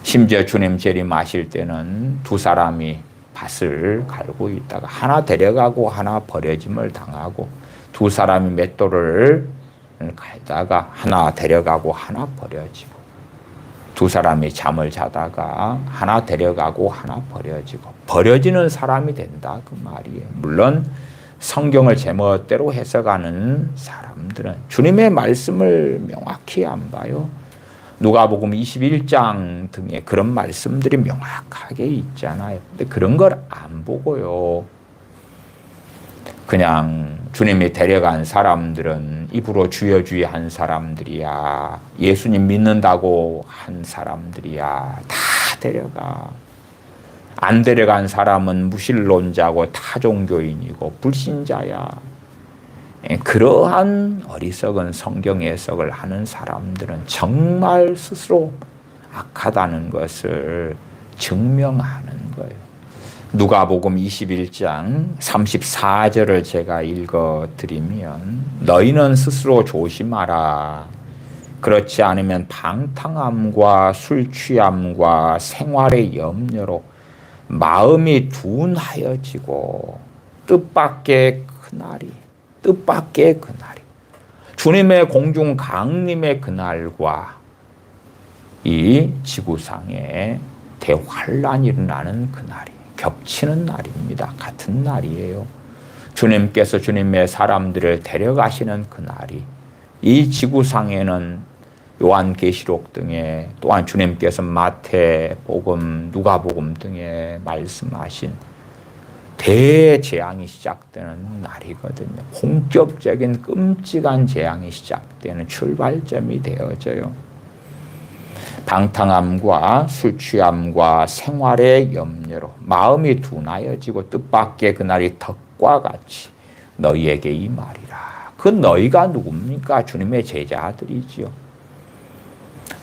심지어 주님 재림하실 때는 두 사람이 밭을 갈고 있다가 하나 데려가고 하나 버려짐을 당하고 두 사람이 맷돌을 갈다가 하나 데려가고 하나 버려지고 두 사람이 잠을 자다가 하나 데려가고 하나 버려지고 버려지는 사람이 된다 그 말이에요. 물론 성경을 제멋대로 해석하는 사람들은 주님의 말씀을 명확히 안 봐요. 누가복음 21장 등에 그런 말씀들이 명확하게 있잖아요. 근데 그런 걸 안 보고요. 그냥 주님이 데려간 사람들은 입으로 주여 주여 한 사람들이야. 예수님 믿는다고 한 사람들이야. 다 데려가. 안 데려간 사람은 무신론자고 타종교인이고 불신자야. 그러한 어리석은 성경 해석을 하는 사람들은 정말 스스로 악하다는 것을 증명하는 거예요. 누가복음 21장 34절을 제가 읽어드리면 너희는 스스로 조심하라. 그렇지 않으면 방탕함과 술 취함과 생활의 염려로 마음이 둔하여지고 뜻밖의 그날이 주님의 공중 강림의 그날과 이 지구상에 대환란이 일어나는 그날이 겹치는 날입니다. 같은 날이에요. 주님께서 주님의 사람들을 데려가시는 그날이 이 지구상에는 요한계시록 등에 또한 주님께서 마태복음, 누가복음 등에 말씀하신 대재앙이 시작되는 날이거든요. 본격적인 끔찍한 재앙이 시작되는 출발점이 되어져요. 방탕함과 술 취함과 생활의 염려로 마음이 둔하여지고 뜻밖의 그날이 덕과 같이 너희에게 임하리라. 그 너희가 누굽니까? 주님의 제자들이지요.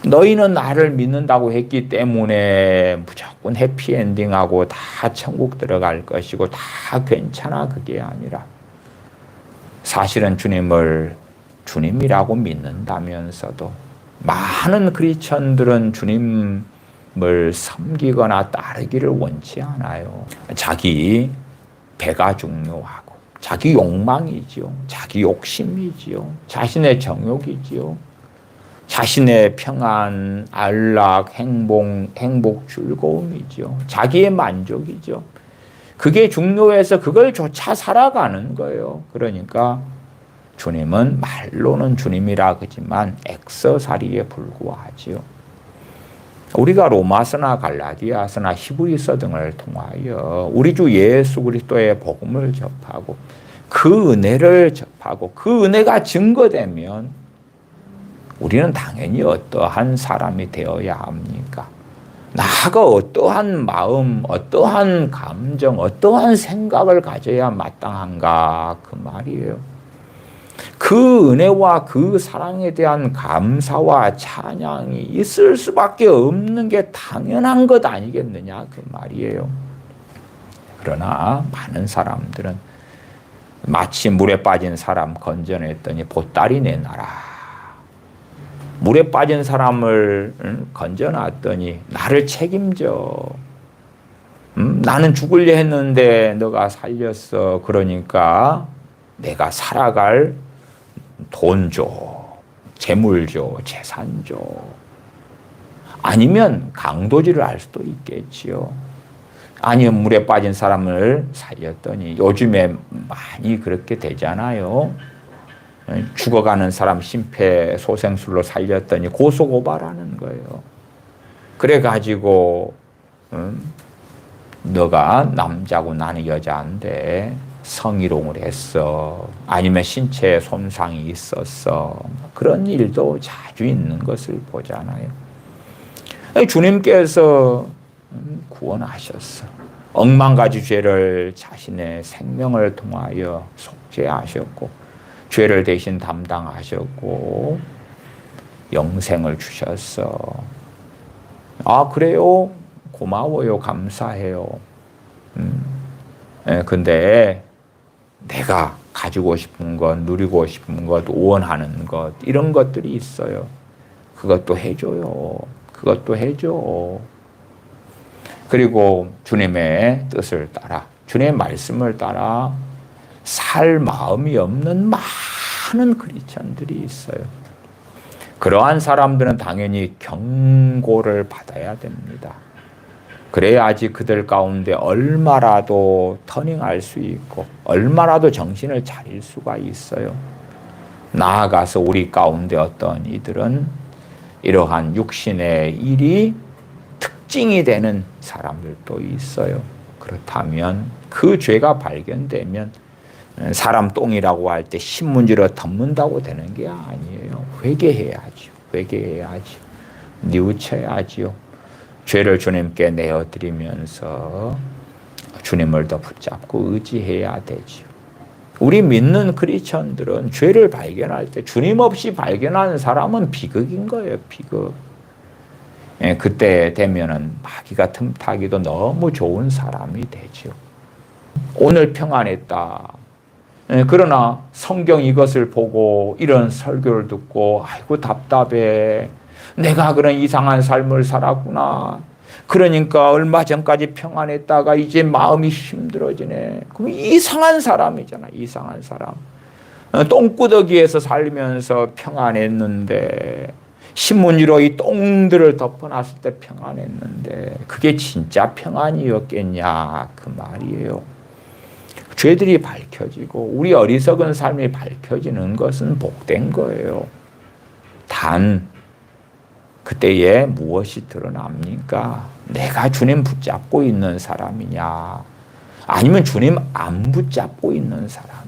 너희는 나를 믿는다고 했기 때문에 무조건 해피엔딩하고 다 천국 들어갈 것이고 다 괜찮아. 그게 아니라 사실은 주님을 주님이라고 믿는다면서도 많은 크리스천들은 주님 섬기거나 따르기를 원치 않아요. 자기 배가 중요하고 자기 욕망이지요. 자기 욕심이지요. 자신의 정욕이지요. 자신의 평안, 안락, 행복, 즐거움이지요. 자기의 만족이죠. 그게 중요해서 그걸 쫓아 살아가는 거예요. 그러니까 주님은 말로는 주님이라 그러지만 액서살이에 불과하지요. 우리가 로마서나 갈라디아서나 히브리서 등을 통하여 우리 주 예수 그리스도의 복음을 접하고 그 은혜를 접하고 그 은혜가 증거되면 우리는 당연히 어떠한 사람이 되어야 합니까? 나가 어떠한 마음, 어떠한 감정, 어떠한 생각을 가져야 마땅한가 그 말이에요. 그 은혜와 그 사랑에 대한 감사와 찬양이 있을 수밖에 없는 게 당연한 것 아니겠느냐 그 말이에요. 그러나 많은 사람들은 마치 물에 빠진 사람 건져냈더니 보따리 내놔라. 물에 빠진 사람을 건져놨더니 나를 책임져. 나는 죽으려 했는데 너가 살렸어. 그러니까 내가 살아갈 돈 줘, 재물 줘, 재산 줘. 아니면 강도질을 할 수도 있겠지요. 아니면 물에 빠진 사람을 살렸더니 요즘에 많이 그렇게 되잖아요. 죽어가는 사람 심폐소생술로 살렸더니 고소고발하는 거예요. 그래가지고 너가 남자고 나는 여자인데 성희롱을 했어. 아니면 신체 손상이 있었어. 그런 일도 자주 있는 것을 보잖아요. 주님께서 구원하셨어. 억만 가지 죄를 자신의 생명을 통하여 속죄하셨고 죄를 대신 담당하셨고 영생을 주셨어. 아 그래요? 고마워요. 감사해요. 근데 내가 가지고 싶은 것, 누리고 싶은 것, 원하는 것 이런 것들이 있어요. 그것도 해줘요. 그것도 해줘. 그리고 주님의 뜻을 따라 주님의 말씀을 따라 살 마음이 없는 많은 크리스천들이 있어요. 그러한 사람들은 당연히 경고를 받아야 됩니다. 그래야지 그들 가운데 얼마라도 터닝할 수 있고 얼마라도 정신을 차릴 수가 있어요. 나아가서 우리 가운데 어떤 이들은 이러한 육신의 일이 특징이 되는 사람들도 있어요. 그렇다면 그 죄가 발견되면 사람 똥이라고 할 때 신문지로 덮는다고 되는 게 아니에요. 회개해야죠. 회개해야죠. 뉘우쳐야지요. 죄를 주님께 내어드리면서 주님을 더 붙잡고 의지해야 되지요. 우리 믿는 크리스천들은 죄를 발견할 때 주님 없이 발견하는 사람은 비극인 거예요. 비극. 그때 되면은 마귀가 틈타기도 너무 좋은 사람이 되죠. 오늘 평안했다. 그러나 성경 이것을 보고 이런 설교를 듣고 아이고 답답해. 내가 그런 이상한 삶을 살았구나. 그러니까 얼마 전까지 평안했다가 이제 마음이 힘들어지네. 그럼 이상한 사람이잖아. 이상한 사람. 똥구더기에서 살면서 평안했는데 신문지로 이 똥들을 덮어놨을 때 평안했는데 그게 진짜 평안이었겠냐 그 말이에요. 죄들이 밝혀지고 우리 어리석은 삶이 밝혀지는 것은 복된 거예요. 단 그때에 무엇이 드러납니까? 내가 주님 붙잡고 있는 사람이냐 아니면 주님 안 붙잡고 있는 사람이냐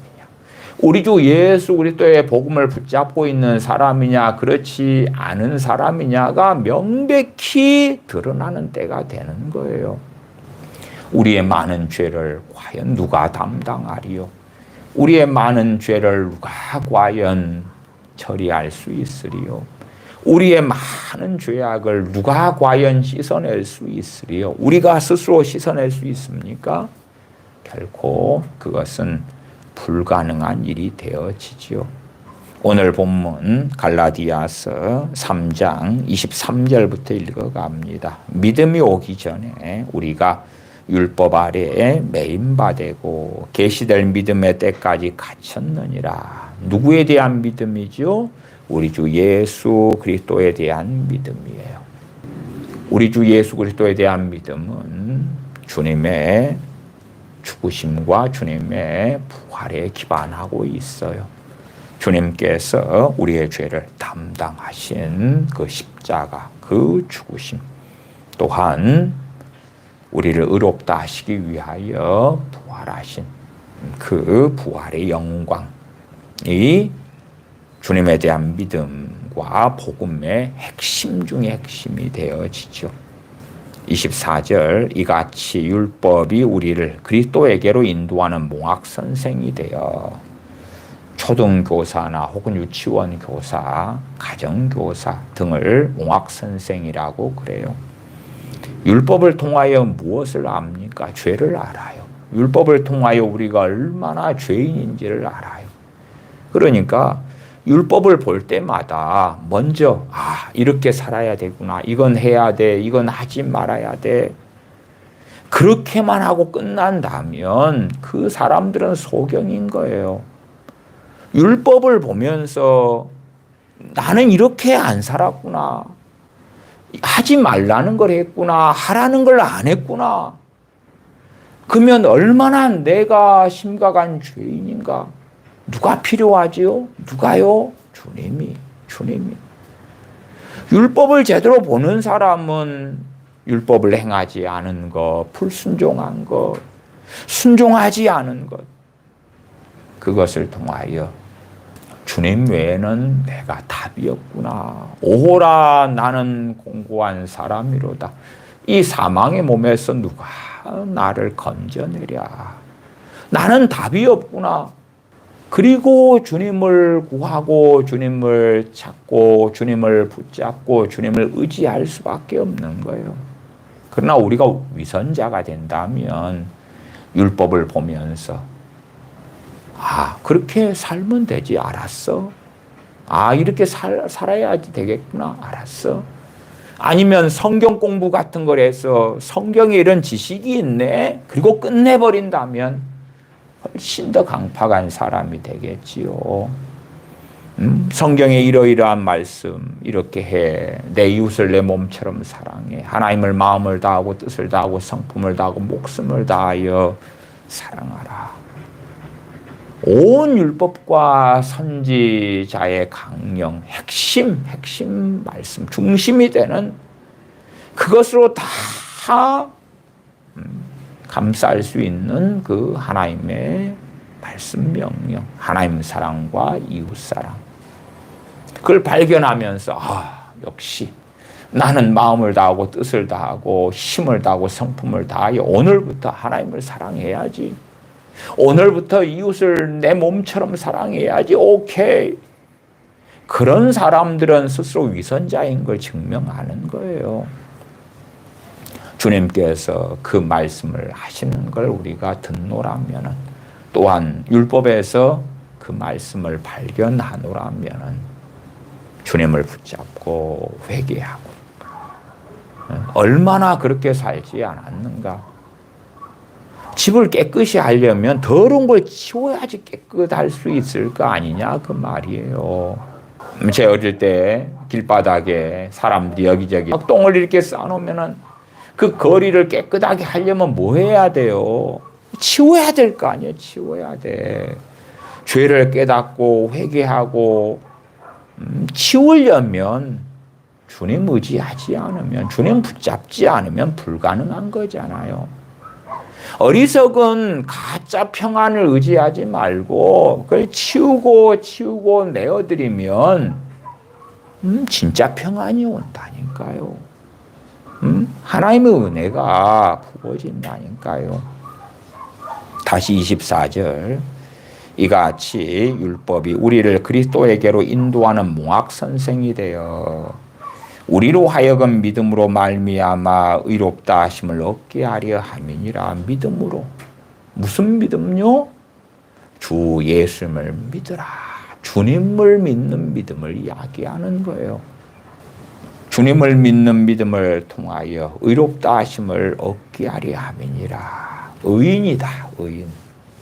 우리 주 예수 그리스도의 복음을 붙잡고 있는 사람이냐 그렇지 않은 사람이냐가 명백히 드러나는 때가 되는 거예요. 우리의 많은 죄를 과연 누가 담당하리요? 우리의 많은 죄를 누가 과연 처리할 수 있으리요? 우리의 많은 죄악을 누가 과연 씻어낼 수 있으리요? 우리가 스스로 씻어낼 수 있습니까? 결코 그것은 불가능한 일이 되어지지요. 오늘 본문 갈라디아서 3장 23절부터 읽어갑니다. 믿음이 오기 전에 우리가 율법 아래에 매임받고 계시될 믿음의 때까지 갇혔느니라. 누구에 대한 믿음이죠? 우리 주 예수 그리스도에 대한 믿음이에요. 우리 주 예수 그리스도에 대한 믿음은 주님의 죽으심과 주님의 부활에 기반하고 있어요. 주님께서 우리의 죄를 담당하신 그 십자가, 그 죽으심, 또한 우리를 의롭다 하시기 위하여 부활하신 그 부활의 영광이 주님에 대한 믿음과 복음의 핵심 중의 핵심이 되어지죠. 24절, 이같이 율법이 우리를 그리스도에게로 인도하는 몽학선생이 되어 초등교사나 혹은 유치원 교사, 가정교사 등을 몽학선생이라고 그래요. 율법을 통하여 무엇을 압니까? 죄를 알아요. 율법을 통하여 우리가 얼마나 죄인인지를 알아요. 그러니까 율법을 볼 때마다 먼저 이렇게 살아야 되구나. 이건 해야 돼. 이건 하지 말아야 돼. 그렇게만 하고 끝난다면 그 사람들은 소경인 거예요. 율법을 보면서 나는 이렇게 안 살았구나. 하지 말라는 걸 했구나. 하라는 걸 안 했구나. 그러면 얼마나 내가 심각한 죄인인가. 누가 필요하지요? 누가요? 주님이. 율법을 제대로 보는 사람은 율법을 행하지 않은 것, 불순종한 것, 순종하지 않은 것, 그것을 통하여 주님 외에는 내가 답이 없구나. 오호라 나는 공고한 사람이로다. 이 사망의 몸에서 누가 나를 건져내랴. 나는 답이 없구나. 그리고 주님을 구하고 주님을 찾고 주님을 붙잡고 주님을 의지할 수밖에 없는 거예요. 그러나 우리가 위선자가 된다면 율법을 보면서 그렇게 살면 되지. 알았어. 이렇게 살아야지 되겠구나. 알았어. 아니면 성경 공부 같은 걸 해서 성경에 이런 지식이 있네. 그리고 끝내버린다면 훨씬 더 강팍한 사람이 되겠지요. 성경에 이러이러한 말씀 이렇게 해. 내 이웃을 내 몸처럼 사랑해. 하나님을 마음을 다하고 뜻을 다하고 성품을 다하고 목숨을 다하여 사랑하라. 온 율법과 선지자의 강령, 핵심 말씀, 중심이 되는 그것으로 다 감쌀 수 있는 그 하나님의 말씀 명령, 하나님 사랑과 이웃 사랑. 그걸 발견하면서 역시 나는 마음을 다하고 뜻을 다하고 힘을 다하고 성품을 다하여 오늘부터 하나님을 사랑해야지. 오늘부터 이웃을 내 몸처럼 사랑해야지. 오케이. 그런 사람들은 스스로 위선자인 걸 증명하는 거예요. 주님께서 그 말씀을 하시는 걸 우리가 듣노라면, 또한 율법에서 그 말씀을 발견하노라면 주님을 붙잡고 회개하고 얼마나 그렇게 살지 않았는가. 집을 깨끗이 하려면 더러운 걸 치워야지 깨끗할 수 있을 거 아니냐 그 말이에요. 제 어릴 때 길바닥에 사람들이 여기저기 똥을 이렇게 쌓아놓으면은 그 거리를 깨끗하게 하려면 뭐 해야 돼요? 치워야 될 거 아니에요. 치워야 돼. 죄를 깨닫고 회개하고 치우려면 주님 의지하지 않으면, 주님 붙잡지 않으면 불가능한 거잖아요. 어리석은 가짜 평안을 의지하지 말고 그걸 치우고 내어드리면 진짜 평안이 온다니까요. 하나님의 은혜가 부어진다니까요. 다시 24절, 이같이 율법이 우리를 그리스도에게로 인도하는 몽학선생이 되어 우리로 하여금 믿음으로 말미암아 의롭다 하심을 얻게 하려 함이니라. 믿음으로. 무슨 믿음요? 주 예수님을 믿으라. 주님을 믿는 믿음을 이야기하는 거예요. 주님을 믿는 믿음을 통하여 의롭다 하심을 얻게 하려 함이니라. 의인이다. 의인.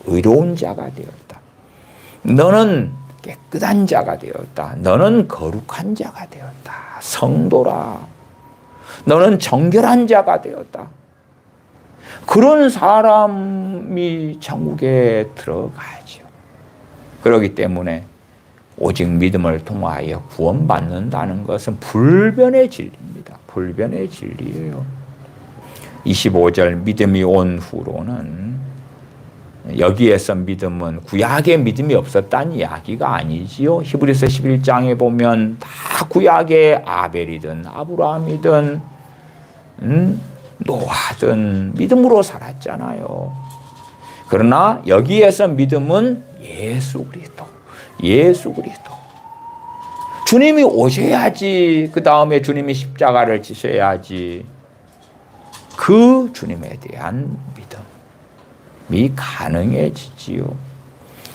의로운 자가 되었다. 너는 깨끗한 자가 되었다. 너는 거룩한 자가 되었다. 성도라. 너는 정결한 자가 되었다. 그런 사람이 천국에 들어가죠. 그렇기 때문에 오직 믿음을 통하여 구원받는다는 것은 불변의 진리입니다. 불변의 진리예요. 25절 믿음이 온 후로는 여기에서 믿음은 구약의 믿음이 없었다는 이야기가 아니지요. 히브리서 11장에 보면 다 구약의 아벨이든 아브라함이든 노아든 믿음으로 살았잖아요. 그러나 여기에서 믿음은 예수 그리스도. 예수 그리스도. 주님이 오셔야지. 그 다음에 주님이 십자가를 지셔야지. 그 주님에 대한 믿음이 가능해지지요.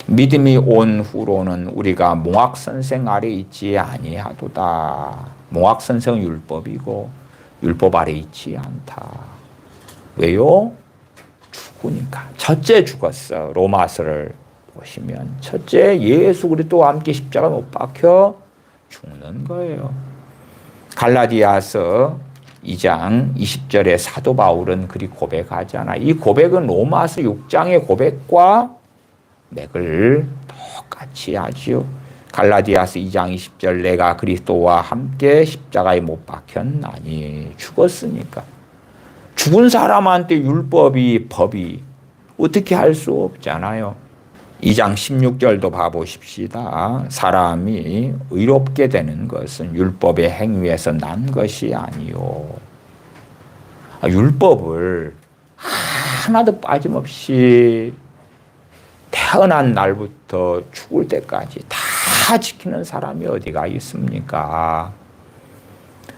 믿음이 온 후로는 우리가 몽학선생 아래 있지 아니하도다. 몽학선생은 율법이고 율법 아래 있지 않다. 왜요? 죽으니까. 첫째 죽었어. 로마서를 보시면 첫째 예수 그리스도와 함께 십자가 못 박혀 죽는 거예요. 갈라디아서 2장 20절에 사도 바울은 그리 고백하잖아. 이 고백은 로마서 6장의 고백과 맥을 똑같이 하지요. 갈라디아서 2장 20절 내가 그리스도와 함께 십자가에 못 박혔나니 죽었으니까. 죽은 사람한테 율법이 법이 어떻게 할 수 없잖아요. 2장 16절도 봐보십시다. 사람이 의롭게 되는 것은 율법의 행위에서 난 것이 아니요. 율법을 하나도 빠짐없이 태어난 날부터 죽을 때까지 다 지키는 사람이 어디가 있습니까?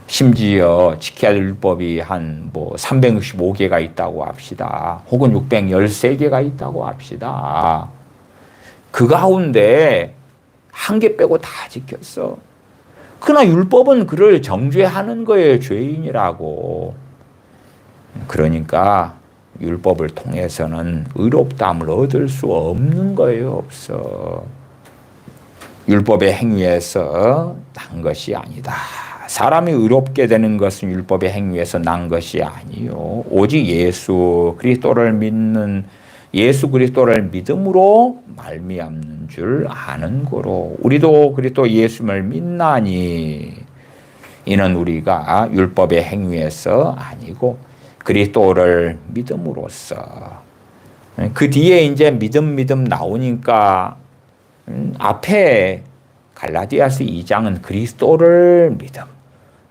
심지어 지켜야 할 율법이 한 365개가 있다고 합시다. 혹은 613개가 있다고 합시다. 그 가운데 한 개 빼고 다 지켰어. 그러나 율법은 그를 정죄하는 거예요. 죄인이라고. 그러니까 율법을 통해서는 의롭다함을 얻을 수 없는 거예요. 없어. 율법의 행위에서 난 것이 아니다. 사람이 의롭게 되는 것은 율법의 행위에서 난 것이 아니요. 오직 예수 그리스도를 믿음으로 말미암는 줄 아는 거로 우리도 그리스도 예수를 믿나니 이는 우리가 율법의 행위에서 아니고 그리스도를 믿음으로써. 그 뒤에 이제 믿음 나오니까 앞에 갈라디아서 2장은 그리스도를 믿음,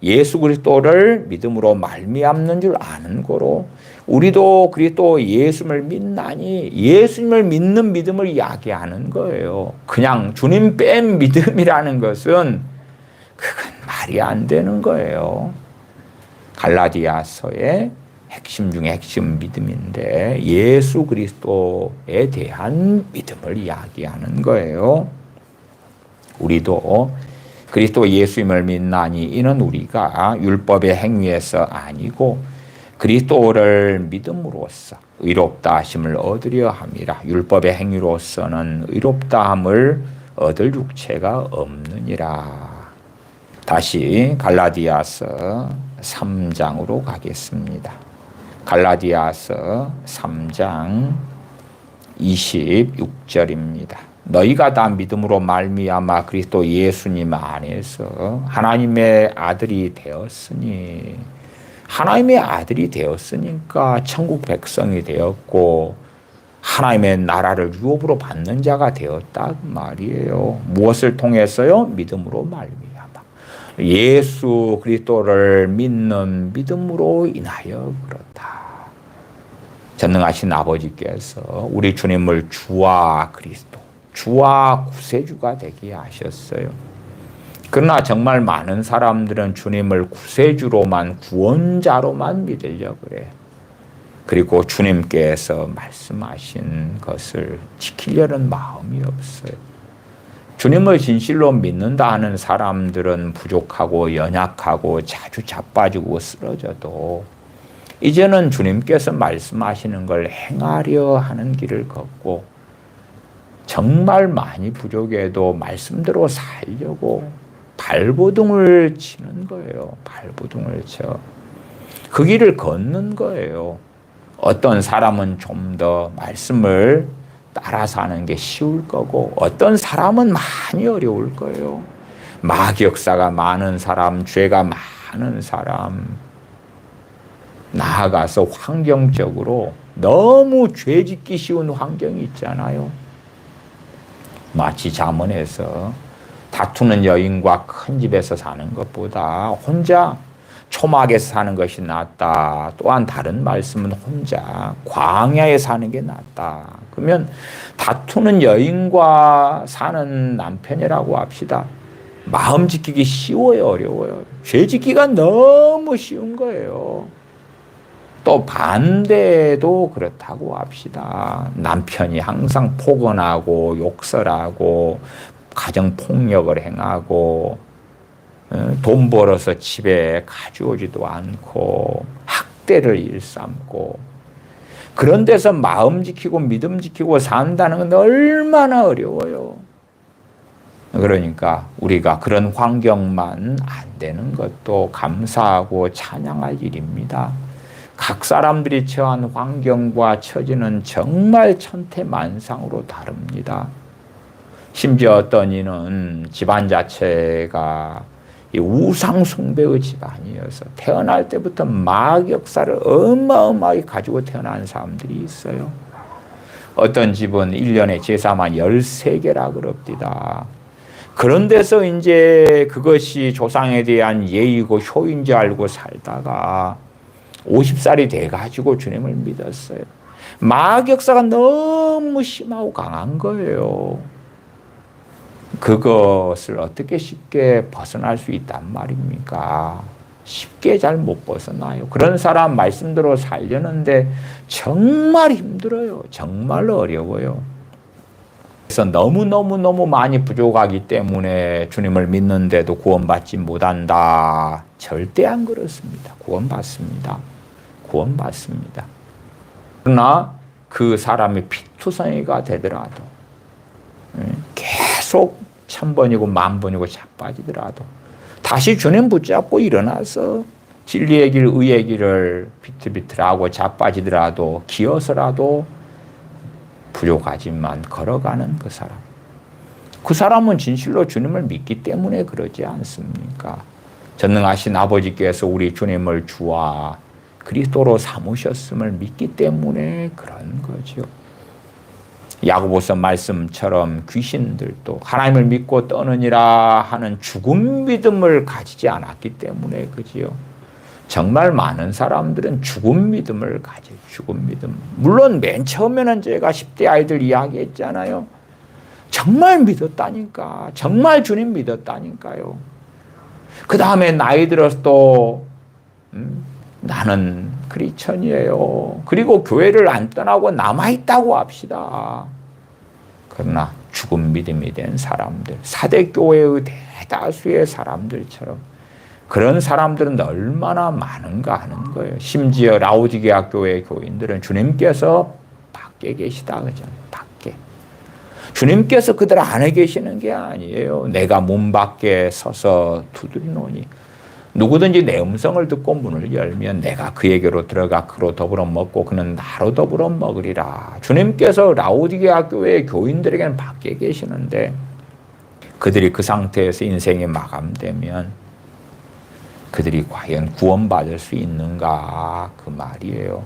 예수 그리스도를 믿음으로 말미암는 줄 아는 거로 우리도 그리스도 예수를 믿나니 예수님을 믿는 믿음을 이야기하는 거예요. 그냥 주님 뺀 믿음이라는 것은 그건 말이 안 되는 거예요. 갈라디아서의 핵심 중에 핵심 믿음인데 예수 그리스도에 대한 믿음을 이야기하는 거예요. 우리도 그리스도 예수님을 믿나니 이는 우리가 율법의 행위에서 아니고 그리스도를 믿음으로써 의롭다 하심을 얻으려 함이라. 율법의 행위로서는 의롭다 함을 얻을 육체가 없느니라. 다시 갈라디아서 3장으로 가겠습니다. 갈라디아서 3장 26절입니다. 너희가 다 믿음으로 말미암아 그리스도 예수님 안에서 하나님의 아들이 되었으니 하나님의 아들이 되었으니까 천국 백성이 되었고 하나님의 나라를 유업으로 받는 자가 되었다 말이에요. 무엇을 통해서요? 믿음으로 말미암아. 예수 그리스도를 믿는 믿음으로 인하여 그렇다. 전능하신 아버지께서 우리 주님을 주와 그리스도, 주와 구세주가 되게 하셨어요. 그러나 정말 많은 사람들은 주님을 구세주로만, 구원자로만 믿으려고 그래요. 그리고 주님께서 말씀하신 것을 지키려는 마음이 없어요. 주님을 진실로 믿는다 하는 사람들은 부족하고 연약하고 자주 자빠지고 쓰러져도 이제는 주님께서 말씀하시는 걸 행하려 하는 길을 걷고 정말 많이 부족해도 말씀대로 살려고 발버둥을 치는 거예요. 발버둥을 쳐. 그 길을 걷는 거예요. 어떤 사람은 좀 더 말씀을 따라 사는 게 쉬울 거고 어떤 사람은 많이 어려울 거예요. 마귀역사가 많은 사람, 죄가 많은 사람, 나아가서 환경적으로 너무 죄 짓기 쉬운 환경이 있잖아요. 마치 잠언에서 다투는 여인과 큰 집에서 사는 것보다 혼자 초막에서 사는 것이 낫다. 또한 다른 말씀은 혼자 광야에 사는 게 낫다. 그러면 다투는 여인과 사는 남편이라고 합시다. 마음 지키기 쉬워요, 어려워요? 죄 짓기가 너무 쉬운 거예요. 또 반대도 그렇다고 합시다. 남편이 항상 포건하고 욕설하고 가정폭력을 행하고 돈 벌어서 집에 가져오지도 않고 학대를 일삼고 그런 데서 마음 지키고 믿음 지키고 산다는 건 얼마나 어려워요. 그러니까 우리가 그런 환경만 안 되는 것도 감사하고 찬양할 일입니다. 각 사람들이 처한 환경과 처지는 정말 천태만상으로 다릅니다. 심지어 어떤 이는 집안 자체가 우상 숭배의 집안이어서 태어날 때부터 마귀역사를 어마어마하게 가지고 태어난 사람들이 있어요. 어떤 집은 1년에 제사만 13개라 그럽디다. 그런 데서 이제 그것이 조상에 대한 예의고 효인 줄 알고 살다가 50살이 돼가지고 주님을 믿었어요. 마귀역사가 너무 심하고 강한 거예요. 그것을 어떻게 쉽게 벗어날 수 있단 말입니까? 쉽게 잘 못 벗어나요. 그런 사람 말씀대로 살려는데 정말 힘들어요. 정말 어려워요. 그래서 너무 많이 부족하기 때문에 주님을 믿는데도 구원받지 못한다. 절대 안 그렇습니다. 구원받습니다. 구원받습니다. 그러나 그 사람이 피투성이가 되더라도 계속 1000번이고 10,000번이고 자빠지더라도 다시 주님 붙잡고 일어나서 진리의 길, 의의 길을 비틀비틀하고 자빠지더라도 기어서라도 부족하지만 걸어가는 그 사람. 그 사람은 진실로 주님을 믿기 때문에 그러지 않습니까? 전능하신 아버지께서 우리 주님을 주와 그리스도로 삼으셨음을 믿기 때문에 그런 거죠. 야고보서 말씀처럼 귀신들도 하나님을 믿고 떠느니라 하는 죽음 믿음을 가지지 않았기 때문에 그지요. 정말 많은 사람들은 죽음 믿음을 가져요. 죽음 믿음. 물론 맨 처음에는 제가 10대 아이들 이야기했잖아요. 정말 믿었다니까. 정말 주님 믿었다니까요. 그 다음에 나이 들어서 또 나는 크리스천이에요. 그리고 교회를 안 떠나고 남아있다고 합시다. 그러나 죽은 믿음이 된 사람들, 사대교회의 대다수의 사람들처럼 그런 사람들은 얼마나 많은가 하는 거예요. 심지어 라오디게아 교회 교인들은 주님께서 밖에 계시다 그죠? 밖에. 주님께서 그들 안에 계시는 게 아니에요. 내가 문 밖에 서서 두드리노니 누구든지 내 음성을 듣고 문을 열면 내가 그에게로 들어가 그로 더불어 먹고 그는 나로 더불어 먹으리라. 주님께서 라오디게아 교회의 교인들에게는 밖에 계시는데 그들이 그 상태에서 인생이 마감되면 그들이 과연 구원받을 수 있는가 그 말이에요.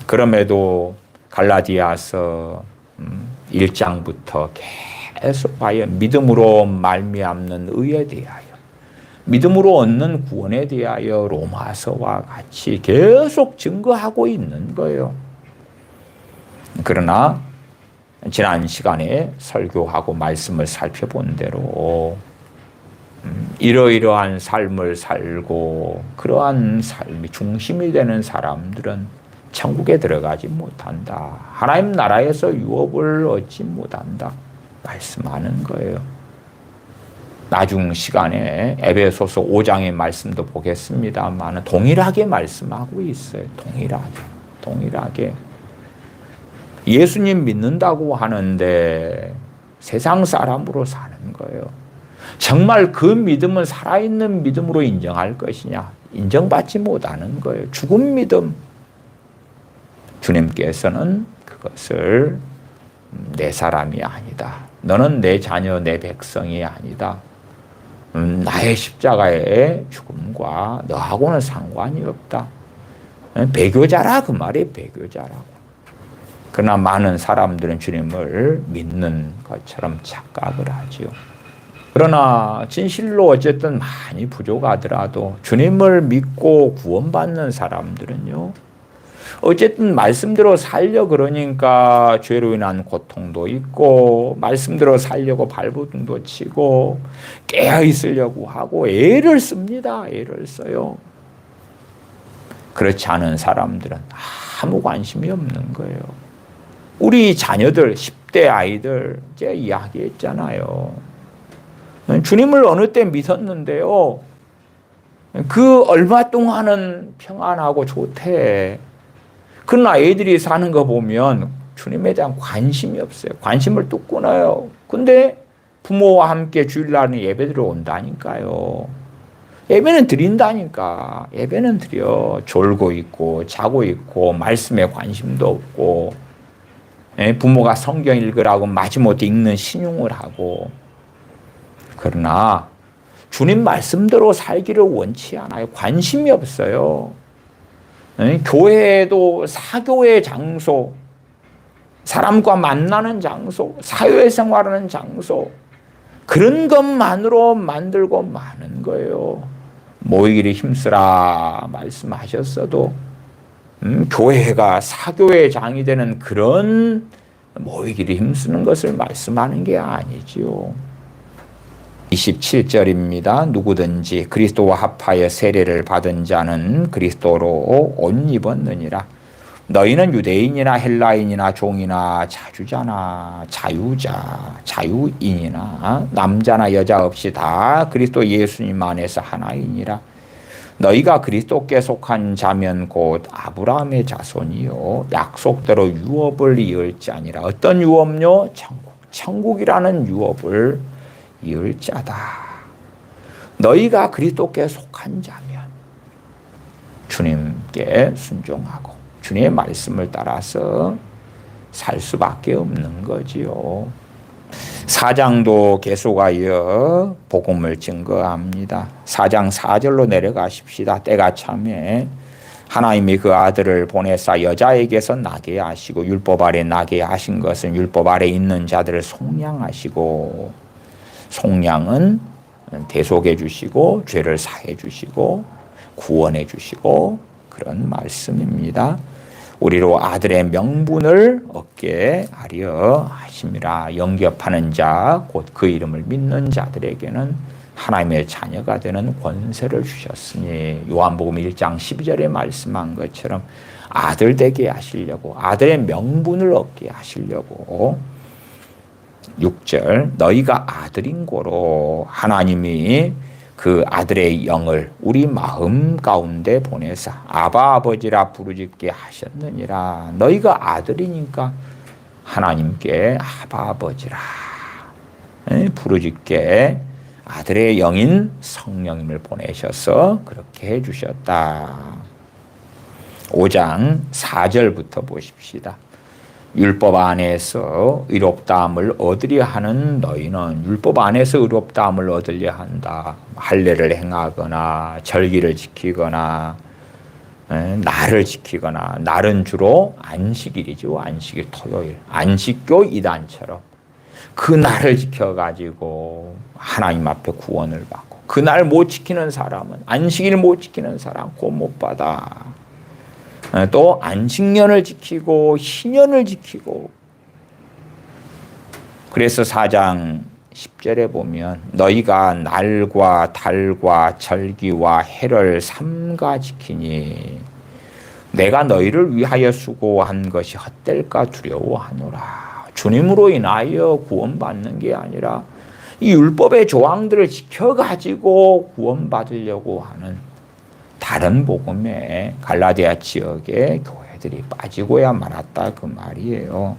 그럼에도 갈라디아서 1장부터 계속 과연 믿음으로 말미암는 의에 대하여 믿음으로 얻는 구원에 대하여 로마서와 같이 계속 증거하고 있는 거예요. 그러나 지난 시간에 설교하고 말씀을 살펴본 대로 이러이러한 삶을 살고 그러한 삶이 중심이 되는 사람들은 천국에 들어가지 못한다. 하나님 나라에서 유업을 얻지 못한다. 말씀하는 거예요. 나중 시간에 에베소서 5장의 말씀도 보겠습니다만 동일하게 말씀하고 있어요. 동일하게. 예수님 믿는다고 하는데 세상 사람으로 사는 거예요. 정말 그 믿음은 살아있는 믿음으로 인정할 것이냐? 인정받지 못하는 거예요. 죽은 믿음. 주님께서는 그것을 내 사람이 아니다. 너는 내 자녀, 내 백성이 아니다. 나의 십자가의 죽음과 너하고는 상관이 없다. 배교자라 그 말이 배교자라고. 그러나 많은 사람들은 주님을 믿는 것처럼 착각을 하지요. 그러나 진실로 어쨌든 많이 부족하더라도 주님을 믿고 구원받는 사람들은요, 어쨌든 말씀대로 살려 그러니까 죄로 인한 고통도 있고 말씀대로 살려고 발버둥도 치고 깨어 있으려고 하고 애를 씁니다. 애를 써요. 그렇지 않은 사람들은 아무 관심이 없는 거예요. 우리 자녀들 10대 아이들 제가 이야기했잖아요. 주님을 어느 때 믿었는데요, 그 얼마 동안은 평안하고 좋대. 그러나 애들이 사는 거 보면 주님에 대한 관심이 없어요. 관심을 뚝 끊어요. 근데 부모와 함께 주일날은 예배드려 온다니까요. 예배는 드린다니까. 예배는 드려. 졸고 있고 자고 있고 말씀에 관심도 없고 부모가 성경 읽으라고 마지못해 읽는 신용을 하고. 그러나 주님 말씀대로 살기를 원치 않아요. 관심이 없어요. 교회도 사교의 장소, 사람과 만나는 장소, 사회생활하는 장소, 그런 것만으로 만들고 마는 거예요. 모이기를 힘쓰라 말씀하셨어도 교회가 사교의 장이 되는 그런 모이기를 힘쓰는 것을 말씀하는 게 아니지요. 27절입니다. 누구든지 그리스도와 합하여 세례를 받은 자는 그리스도로 옷 입었느니라. 너희는 유대인이나 헬라인이나 종이나 자주자나 자유자, 자유인이나 남자나 여자 없이 다 그리스도 예수님 안에서 하나이니라. 너희가 그리스도께 속한 자면 곧 아브라함의 자손이요 약속대로 유업을 이을 자니라. 어떤 유업요? 천국이라는 유업을 이을 자다. 너희가 그리스도께 속한 자면 주님께 순종하고 주님의 말씀을 따라서 살 수밖에 없는 거지요. 4장도 계속하여 복음을 증거합니다. 4장 4절로 내려가십시다. 때가 참에 하나님이 그 아들을 보내사 여자에게서 나게 하시고 율법 아래 나게 하신 것은 율법 아래 있는 자들을 속량하시고, 속량은 대속해 주시고 죄를 사해 주시고 구원해 주시고 그런 말씀입니다. 우리로 아들의 명분을 얻게 하려 하심이라. 영접하는 자 곧 그 이름을 믿는 자들에게는 하나님의 자녀가 되는 권세를 주셨으니, 요한복음 1장 12절에 말씀한 것처럼 아들 되게 하시려고, 아들의 명분을 얻게 하시려고. 6절 너희가 아들인 고로 하나님이 그 아들의 영을 우리 마음 가운데 보내사 아바 아버지라 부르짖게 하셨느니라. 너희가 아들이니까 하나님께 아바 아버지라 부르짖게 아들의 영인 성령님을 보내셔서 그렇게 해주셨다. 5장 4절부터 보십시다. 율법 안에서 의롭다함을 얻으려 하는 너희는 율법 안에서 의롭다함을 얻으려 한다. 할례를 행하거나 절기를 지키거나 날을 지키거나, 날은 주로 안식일이죠. 안식일, 토요일. 안식교 이단처럼 그 날을 지켜가지고 하나님 앞에 구원을 받고, 그 날 못 지키는 사람은, 안식일 못 지키는 사람 구원 못 받아. 또 안식년을 지키고 희년을 지키고. 그래서 4장 10절에 보면 너희가 날과 달과 절기와 해를 삼가 지키니 내가 너희를 위하여 수고한 것이 헛될까 두려워하노라. 주님으로 인하여 구원받는 게 아니라 이 율법의 조항들을 지켜가지고 구원받으려고 하는 다른 복음에 갈라디아 지역의 교회들이 빠지고야 말았다 그 말이에요.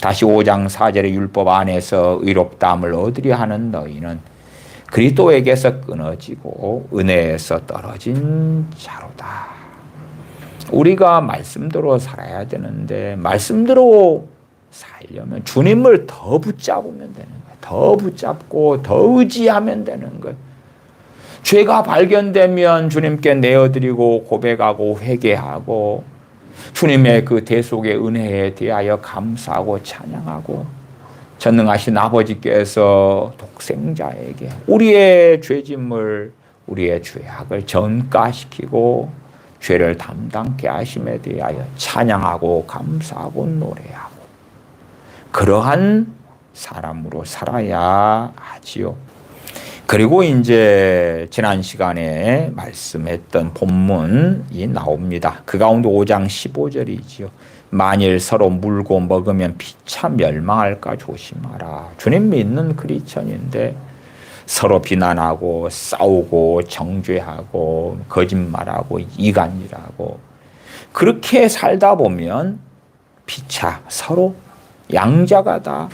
다시 5장 4절의 율법 안에서 의롭다함을 얻으려 하는 너희는 그리스도에게서 끊어지고 은혜에서 떨어진 자로다. 우리가 말씀대로 살아야 되는데 말씀대로 살려면 주님을 더 붙잡으면 되는 거예요. 더 붙잡고 더 의지하면 되는 거예요. 죄가 발견되면 주님께 내어드리고 고백하고 회개하고 주님의 그 대속의 은혜에 대하여 감사하고 찬양하고 전능하신 아버지께서 독생자에게 우리의 죄짐을 우리의 죄악을 전가시키고 죄를 담당케 하심에 대하여 찬양하고 감사하고 노래하고 그러한 사람으로 살아야 하지요. 그리고 이제 지난 시간에 말씀했던 본문이 나옵니다. 그 가운데 5장 15절이지요. 만일 서로 물고 먹으면 피차 멸망할까 조심하라. 주님 믿는 크리스천인데 서로 비난하고 싸우고 정죄하고 거짓말하고 이간질하고 그렇게 살다 보면 피차 서로 양자가 다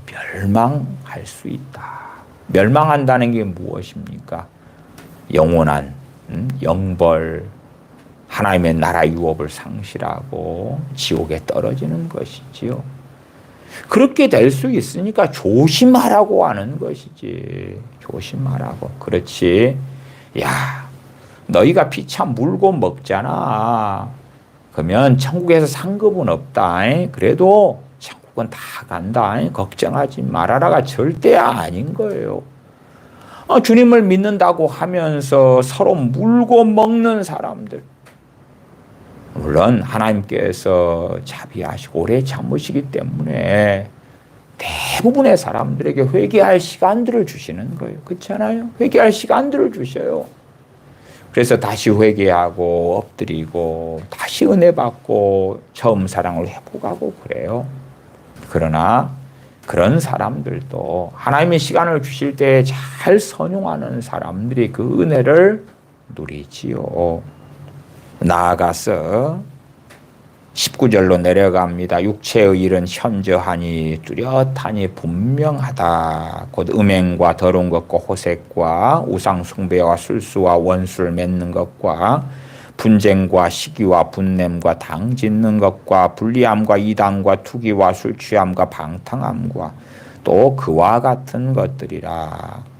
멸망할 수 있다. 멸망한다는 게 무엇입니까? 영원한 영벌, 하나님의 나라 유업을 상실하고 지옥에 떨어지는 것이지요. 그렇게 될 수 있으니까 조심하라고 하는 것이지. 조심하라고. 그렇지. 야, 너희가 피차 물고 먹잖아. 그러면 천국에서 상급은 없다. 그래도 천국은 다 간다. 걱정하지 말아라가 절대 아닌 거예요. 주님을 믿는다고 하면서 서로 물고 먹는 사람들. 물론 하나님께서 자비하시고 오래 참으시기 때문에 대부분의 사람들에게 회개할 시간들을 주시는 거예요. 그렇잖아요? 회개할 시간들을 주셔요. 그래서 다시 회개하고 엎드리고 다시 은혜 받고 처음 사랑을 회복하고 그래요. 그러나 그런 사람들도 하나님의 시간을 주실 때 잘 선용하는 사람들이 그 은혜를 누리지요. 나아가서 19절로 내려갑니다. 육체의 일은 현저하니 뚜렷하니 분명하다. 곧 음행과 더러운 것과 호색과 우상 숭배와 술수와 원수를 맺는 것과 분쟁과 시기와 분냄과 당 짓는 것과 불리함과 이단과 투기와 술 취함과 방탕함과 또 그와 같은 것들이라.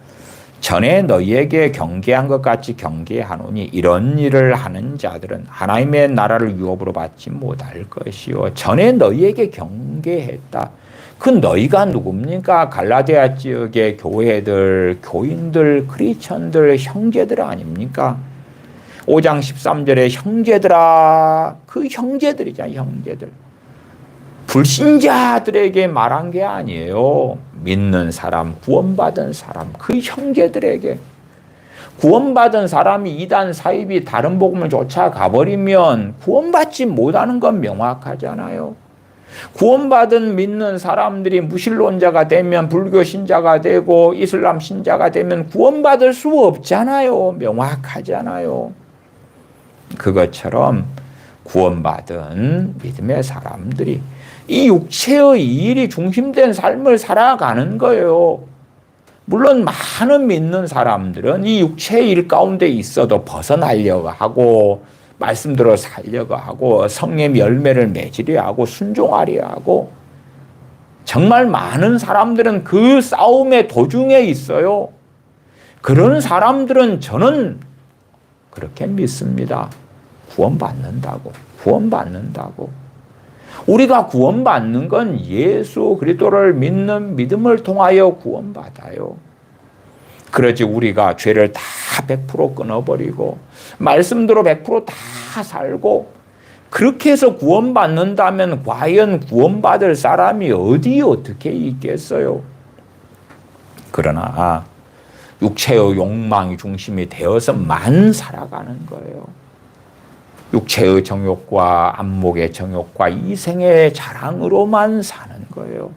전에 너희에게 경계한 것 같이 경계하노니 이런 일을 하는 자들은 하나님의 나라를 유업으로 받지 못할 것이요. 전에 너희에게 경계했다. 그 너희가 누굽니까? 갈라디아 지역의 교회들, 교인들, 크리스천들, 형제들 아닙니까? 5장 13절에 형제들아, 그 형제들이잖아요. 형제들. 불신자들에게 말한 게 아니에요. 믿는 사람, 구원받은 사람, 그 형제들에게. 구원받은 사람이 이단 사입이 다른 복음을 쫓아가버리면 구원받지 못하는 건 명확하잖아요. 구원받은 믿는 사람들이 무신론자가 되면 불교 신자가 되고 이슬람 신자가 되면 구원받을 수 없잖아요. 명확하잖아요. 그것처럼 구원받은 믿음의 사람들이 이 육체의 일이 중심된 삶을 살아가는 거예요. 물론 많은 믿는 사람들은 이 육체의 일 가운데 있어도 벗어나려고 하고 말씀대로 살려고 하고 성령의 열매를 맺으려 하고 순종하려 하고 정말 많은 사람들은 그 싸움의 도중에 있어요. 그런 사람들은 저는 그렇게 믿습니다. 구원받는다고. 구원받는다고. 우리가 구원받는 건 예수 그리스도를 믿는 믿음을 통하여 구원받아요. 그러지 우리가 죄를 다 100% 끊어버리고 말씀대로 100% 살고 그렇게 해서 구원받는다면 과연 구원받을 사람이 어떻게 있겠어요? 그러나 육체의 욕망이 중심이 되어서만 살아가는 거예요. 육체의 정욕과 안목의 정욕과 이생의 자랑으로만 사는 거예요.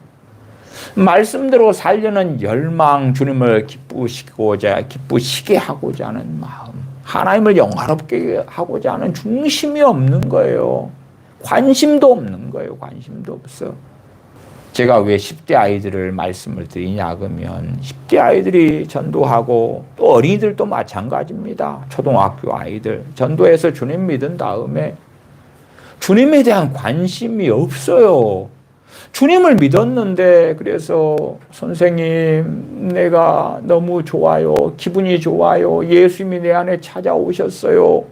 말씀대로 살려는 열망, 주님을 기쁘시게 하고자 하는 마음, 하나님을 영화롭게 하고자 하는 중심이 없는 거예요. 관심도 없는 거예요. 관심도 없어. 제가 왜 10대 아이들을 말씀을 드리냐 그러면 10대 아이들이 전도하고 또 어린이들도 마찬가지입니다. 초등학교 아이들 전도해서 주님 믿은 다음에 주님에 대한 관심이 없어요. 주님을 믿었는데 그래서 선생님 내가 너무 좋아요. 기분이 좋아요. 예수님이 내 안에 찾아오셨어요.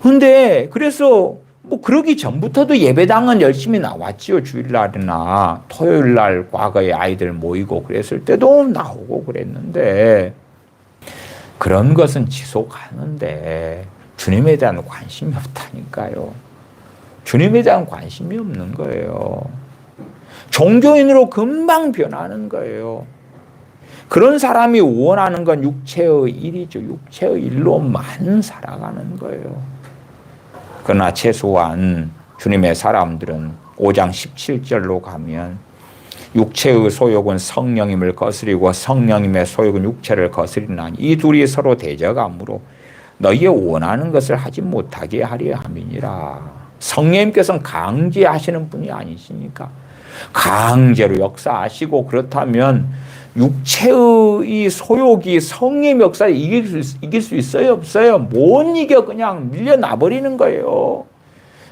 근데 그래서 뭐 그러기 전부터도 예배당은 열심히 나왔지요. 주일날이나 토요일날 과거에 아이들 모이고 그랬을 때도 나오고 그랬는데 그런 것은 지속하는데 주님에 대한 관심이 없다니까요. 주님에 대한 관심이 없는 거예요. 종교인으로 금방 변하는 거예요. 그런 사람이 원하는 건 육체의 일이죠. 육체의 일로만 살아가는 거예요. 그러나 최소한 주님의 사람들은 5장 17절로 가면 육체의 소욕은 성령님을 거스리고 성령님의 소욕은 육체를 거스리나니 이 둘이 서로 대적함으로 너희의 원하는 것을 하지 못하게 하려 함이니라. 성령님께서는 강제하시는 분이 아니시니까 강제로 역사하시고 그렇다면 육체의 이 소욕이 성령의 역사에 이길 수 있어요? 없어요? 못 이겨. 그냥 밀려나버리는 거예요.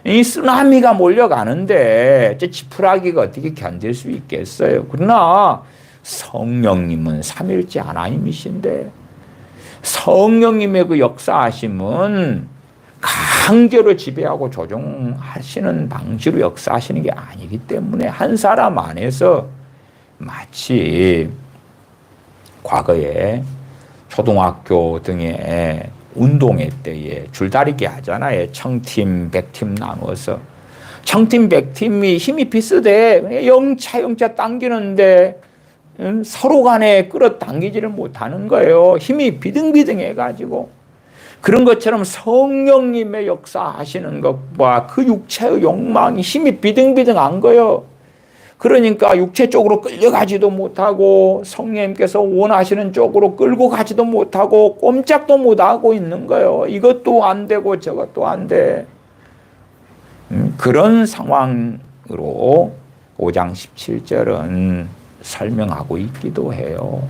이 쓰나미가 몰려가는데 지푸라기가 어떻게 견딜 수 있겠어요? 그러나 성령님은 삼일째 하나님이신데 성령님의 그 역사하심은 강제로 지배하고 조종하시는 방식으로 역사하시는 게 아니기 때문에 한 사람 안에서 마치 과거에 초등학교 등의 운동회 때에 줄다리기 하잖아요. 청팀, 백팀 나눠서. 청팀, 백팀이 힘이 비슷해. 영차 당기는데 서로 간에 끌어당기지를 못하는 거예요. 힘이 비등비등해가지고. 그런 것처럼 성령님의 역사하시는 것과 그 육체의 욕망이 힘이 비등비등한 거예요. 그러니까 육체 쪽으로 끌려가지도 못하고 성령님께서 원하시는 쪽으로 끌고 가지도 못하고 꼼짝도 못하고 있는 거예요. 이것도 안 되고 저것도 안 돼. 그런 상황으로 5장 17절은 설명하고 있기도 해요.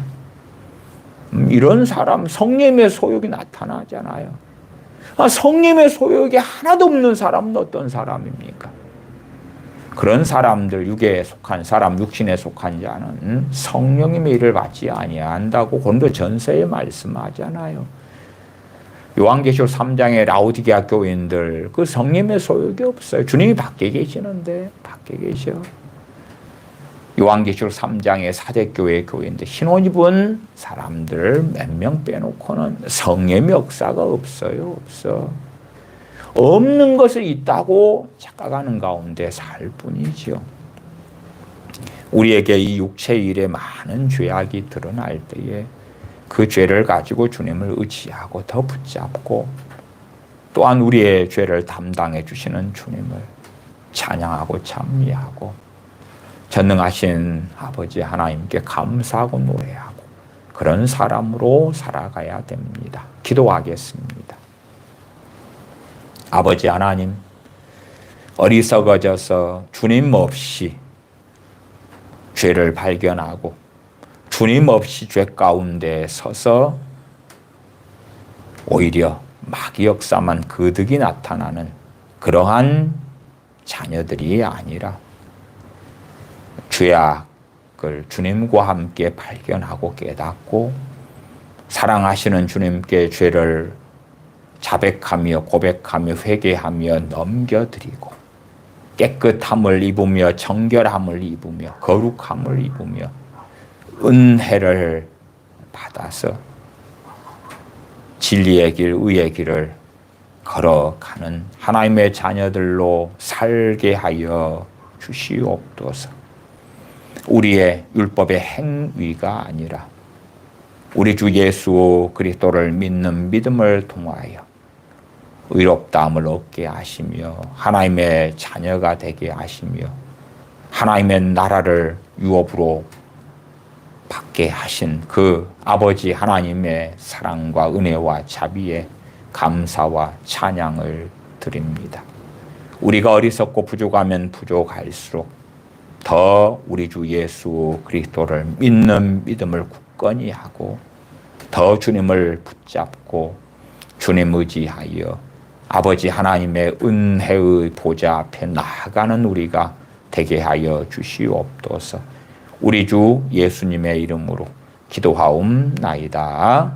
이런 사람 성령의 소욕이 나타나잖아요. 성령의 소욕이 하나도 없는 사람은 어떤 사람입니까? 그런 사람들, 육에 속한 사람, 육신에 속한 자는 성령님의 일을 받지 아니한다고 고린도전서에 말씀하잖아요. 요한계시록 3장의 라오디게아 교인들 그 성령의 소욕이 없어요. 주님이 밖에 계시는데 밖에 계셔. 요한계시록 3장의 사대교회 교인들 흰옷 입은 사람들 몇 명 빼놓고는 성령의 역사가 없어요. 없어. 없는 것을 있다고 착각하는 가운데 살 뿐이지요. 우리에게 이 육체 일에 많은 죄악이 드러날 때에 그 죄를 가지고 주님을 의지하고 더 붙잡고 또한 우리의 죄를 담당해 주시는 주님을 찬양하고 찬미하고 전능하신 아버지 하나님께 감사하고 노래하고 그런 사람으로 살아가야 됩니다. 기도하겠습니다. 아버지 하나님, 어리석어져서 주님 없이 죄를 발견하고 주님 없이 죄 가운데 서서 오히려 마귀 역사만 거득이 나타나는 그러한 자녀들이 아니라 죄악을 주님과 함께 발견하고 깨닫고 사랑하시는 주님께 죄를 자백하며 고백하며 회개하며 넘겨드리고 깨끗함을 입으며 정결함을 입으며 거룩함을 입으며 은혜를 받아서 진리의 길, 의의 길을 걸어가는 하나님의 자녀들로 살게 하여 주시옵소서. 우리의 율법의 행위가 아니라 우리 주 예수 그리스도를 믿는 믿음을 통하여 의롭다함을 얻게 하시며 하나님의 자녀가 되게 하시며 하나님의 나라를 유업으로 받게 하신 그 아버지 하나님의 사랑과 은혜와 자비에 감사와 찬양을 드립니다. 우리가 어리석고 부족하면 부족할수록 더 우리 주 예수 그리스도를 믿는 믿음을 굳건히 하고 더 주님을 붙잡고 주님 의지하여 아버지 하나님의 은혜의 보좌 앞에 나아가는 우리가 되게 하여 주시옵소서. 우리 주 예수님의 이름으로 기도하옵나이다.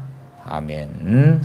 아멘.